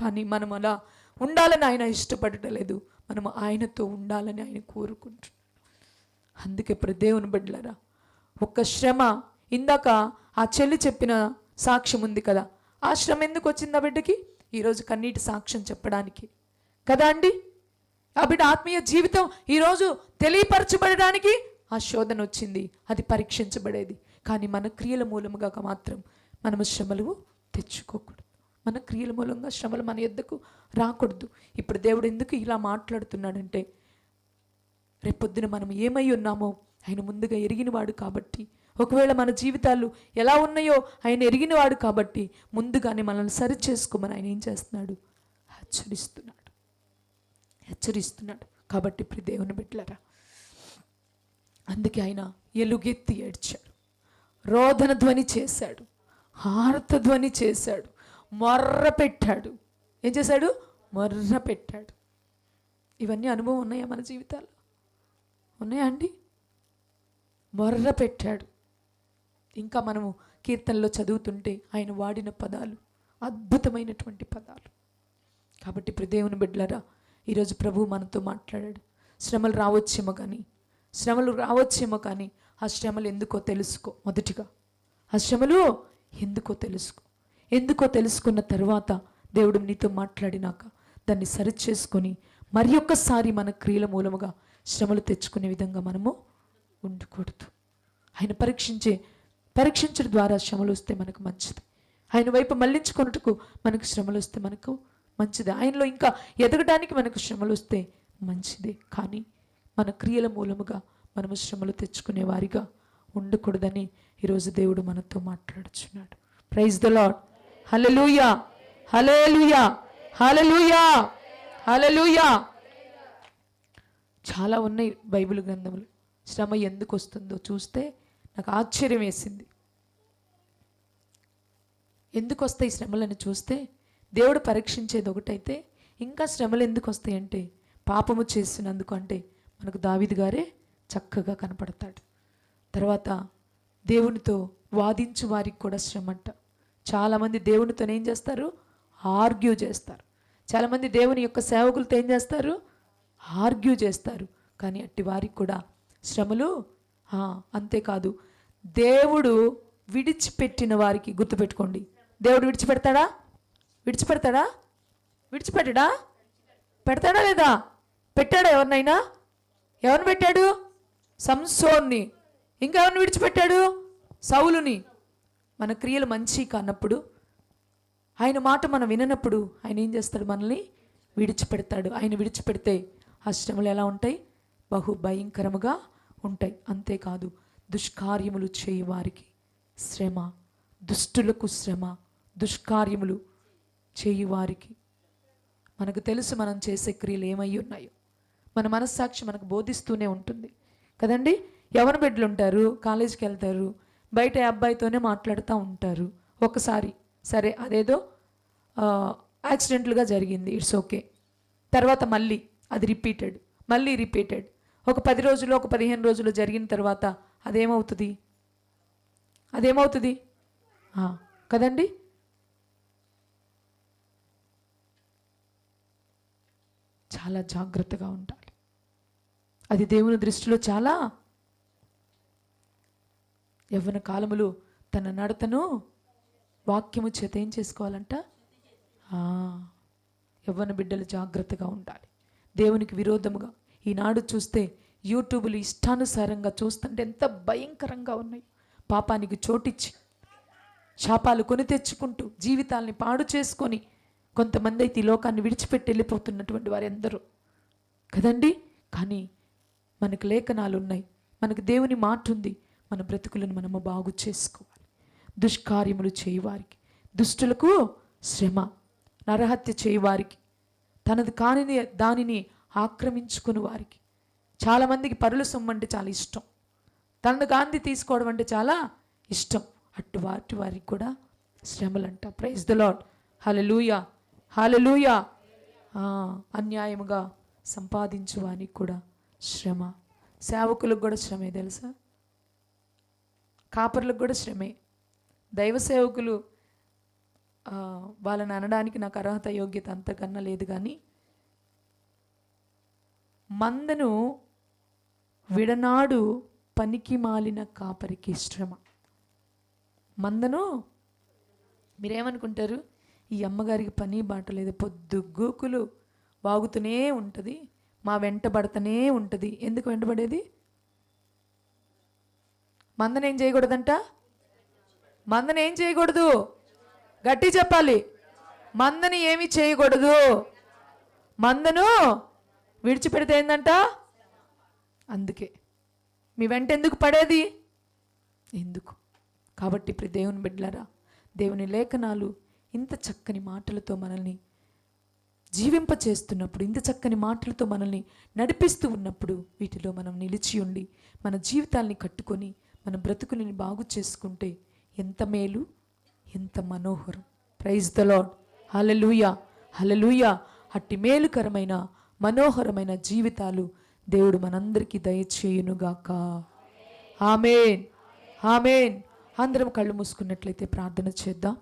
కానీ మనం అలా ఉండాలని ఆయన ఇష్టపడలేదు, మనము ఆయనతో ఉండాలని ఆయన కోరుకుంటున్నాం. అందుకే దేవుని బిడ్డలారా, ఒక్క శ్రమ, ఇందాక ఆ చెల్లి చెప్పిన సాక్ష్యం ఉంది కదా, ఆ శ్రమ ఎందుకు వచ్చింది ఆ బిడ్డకి? ఈరోజు కన్నీటి సాక్ష్యం చెప్పడానికి కదా అండి. ఆ బిడ్డ ఆత్మీయ జీవితం ఈరోజు తెలియపరచబడడానికి ఆ శోధన వచ్చింది, అది పరీక్షించబడేది. కానీ మన క్రియల మూలముగా మాత్రం మనము శ్రమలు తెచ్చుకోకూడదు. మన క్రియల మూలంగా శ్రమలు మన యొద్దకు రాకూడదు. ఇప్పుడు దేవుడు ఎందుకు ఇలా మాట్లాడుతున్నాడంటే, రేపొద్దున మనం ఏమై ఉన్నామో ఆయన ముందుగా ఎరిగినవాడు కాబట్టి, ఒకవేళ మన జీవితాలు ఎలా ఉన్నాయో ఆయన ఎరిగినవాడు కాబట్టి ముందుగానే మనల్ని సరి చేసుకోమని ఆయన ఏం చేస్తున్నాడు? హెచ్చరిస్తున్నాడు. కాబట్టి ఇప్పుడు దేవుని బిడ్డలారా, అందుకే ఆయన ఎలుగెత్తి ఏడ్చాడు, రోదన ధ్వని చేశాడు, ఆర్త ధ్వని చేశాడు, మొర్ర పెట్టాడు. ఏం చేశాడు? మొర్ర పెట్టాడు. ఇవన్నీ అనుభవం ఉన్నాయా మన జీవితాల్లో? ఉన్నాయా అండి? మొర్ర పెట్టాడు. ఇంకా మనము కీర్తనలో చదువుతుంటే ఆయన వాడిన పదాలు అద్భుతమైనటువంటి పదాలు. కాబట్టి ఇప్పుడు దేవుని బిడ్డలారా, ఈరోజు ప్రభువు మనతో మాట్లాడాడు. శ్రమలు రావచ్చేమో కానీ ఆ శ్రమలు ఎందుకో తెలుసుకో. మొదటిగా ఆ శ్రమలు ఎందుకో తెలుసుకున్న తర్వాత దేవుడు నీతో మాట్లాడినాక దాన్ని సరిచేసుకొని మరి ఒక్కసారి మన క్రియల మూలముగా శ్రమలు తెచ్చుకునే విధంగా మనము ఉండకూడదు. ఆయన పరీక్షించడం ద్వారా శ్రమలు వస్తే మనకు మంచిది. ఆయన వైపు మళ్ళించుకున్నట్టుకు మనకు శ్రమలు వస్తే మనకు మంచిది. ఆయనలో ఇంకా ఎదగడానికి మనకు శ్రమలు వస్తే మంచిదే. కానీ మన క్రియల మూలముగా మనము శ్రమలు తెచ్చుకునే వారిగా ఉండకూడదని ఈరోజు దేవుడు మనతో మాట్లాడుచున్నాడు. Praise the lord. Hallelujah, hallelujah, hallelujah, hallelujah. చాలా ఉన్నాయి బైబిల్ గ్రంథములు. శ్రమ ఎందుకు వస్తుందో చూస్తే నాకు ఆశ్చర్యం వేసింది. ఎందుకు వస్తాయి శ్రమలను చూస్తే దేవుడు పరీక్షించేది ఒకటైతే, ఇంకా శ్రమలు ఎందుకు వస్తాయంటే పాపము చేసినందుకు. అంటే మనకు దావీదు గారే చక్కగా కనపడతాడు. తర్వాత దేవునితో వాదించు వారికి కూడా శ్రమ అంట. చాలామంది దేవునితో ఏం చేస్తారు? ఆర్గ్యూ చేస్తారు. చాలామంది దేవుని యొక్క సేవకులతో ఏం చేస్తారు? ఆర్గ్యూ చేస్తారు. కానీ అట్టి వారికి కూడా శ్రమలు. అంతేకాదు, దేవుడు విడిచిపెట్టిన వారికి, గుర్తుపెట్టుకోండి, దేవుడు విడిచిపెడతాడా? విడిచిపెట్టడా? పెడతాడా లేదా? పెట్టాడా? ఎవరినైనా? ఎవరిని పెట్టాడు? సంసోన్ని. ఇంకా ఎవరిని విడిచిపెట్టాడు? సౌలుని. మన క్రియలు మంచి కానప్పుడు, ఆయన మాట మనం విననప్పుడు ఆయన ఏం చేస్తాడు? మనల్ని విడిచిపెడతాడు. ఆయన విడిచిపెడితే ఆ శ్రమలు ఎలా ఉంటాయి? బహు భయంకరముగా ఉంటాయి. అంతేకాదు, దుష్కార్యములు చేయి వారికి శ్రమ, దుష్టులకు శ్రమ, దుష్కార్యములు చేయి వారికి. మనకు తెలుసు మనం చేసే క్రియలు ఏమై ఉన్నాయో. మన మనస్సాక్షి మనకు బోధిస్తూనే ఉంటుంది కదండి. యవ్వన బిడ్డలు ఉంటారు, కాలేజీకి వెళ్తారు, బయట అబ్బాయితోనే మాట్లాడుతూ ఉంటారు. ఒకసారి సరే అదేదో యాక్సిడెంట్లుగా జరిగింది, ఇట్స్ ఓకే. తర్వాత మళ్ళీ అది రిపీటెడ్. ఒక 10 రోజులు, ఒక 15 రోజులు జరిగిన తర్వాత అదేమవుతుంది కదండి. చాలా జాగ్రత్తగా ఉండాలి. అది దేవుని దృష్టిలో చాలా. యవ్వన కాలములు తన నడతను వాక్యము చేత ఏం చేసుకోవాలంట? యవ్వన బిడ్డలు జాగ్రత్తగా ఉండాలి. దేవునికి విరోధముగా ఈనాడు చూస్తే యూట్యూబ్లు ఇష్టానుసారంగా చూస్తుంటే ఎంత భయంకరంగా ఉన్నాయి. పాపానికి చోటిచ్చి శాపాలు కొని తెచ్చుకుంటూ జీవితాల్ని పాడు చేసుకొని కొంతమంది అయితే ఈ లోకాన్ని విడిచిపెట్టి వెళ్ళిపోతున్నటువంటి వారు ఎందరో కదండి. కానీ మనకు లేఖనాలు ఉన్నాయి, మనకు దేవుని మాట ఉంది. మన బ్రతుకులను మనము బాగు చేసుకోవాలి. దుష్కార్యములు చేయవారికి, దుష్టులకు శ్రమ, నరహత్య చేయవారికి, తనది కాని దానిని ఆక్రమించుకుని వారికి. చాలామందికి పరుల సొమ్ము అంటే చాలా ఇష్టం, తనను గాంధీ తీసుకోవడం అంటే చాలా ఇష్టం. అటు వారికి కూడా శ్రమలంట. Praise the lord. Hallelujah, hallelujah. అన్యాయముగా సంపాదించు వారికి కూడా శ్రమ. సేవకులకు కూడా శ్రమే తెలుసా? కాపర్లకు కూడా శ్రమే. దైవ సేవకులు వాళ్ళని అనడానికి నాకు అర్హత యోగ్యత అంతకన్నా లేదు. కానీ మందను విడనాడు పనికి మాలిన కాపరికి శ్రమ. మందను మీరేమనుకుంటారు? ఈ అమ్మగారికి పని బాట లేదు, పొద్దుగూకులు వాగుతూనే ఉంటుంది, మా వెంట పడుతూనే ఉంటుంది. ఎందుకు వెంటబడేది? మందను ఏం చేయకూడదంట? మందను ఏం చేయకూడదు? గట్టి చెప్పాలి. మందని ఏమి చేయకూడదు. మందను విడిచిపెడితే ఏందంట? అందుకే మీ వెంట ఎందుకు పడేది? ఎందుకు? కాబట్టి ఇప్పుడు దేవుని బిడ్డలారా, దేవుని లేఖనాలు ఇంత చక్కని మాటలతో మనల్ని జీవింపచేస్తున్నప్పుడు, ఇంత చక్కని మాటలతో మనల్ని నడిపిస్తూ ఉన్నప్పుడు వీటిలో మనం నిలిచి ఉండి మన జీవితాల్ని కట్టుకొని మన బ్రతుకుని బాగు చేసుకుంటే ఎంత మేలు, ఎంత మనోహరం. Praise the lord. Hallelujah, hallelujah. అట్టి మేలుకరమైన మనోహరమైన జీవితాలు దేవుడు మనందరికీ దయచేయునుగాక. ఆమేన్, ఆమేన్. అందరం కళ్ళు మూసుకున్నట్లయితే ప్రార్థన చేద్దాం.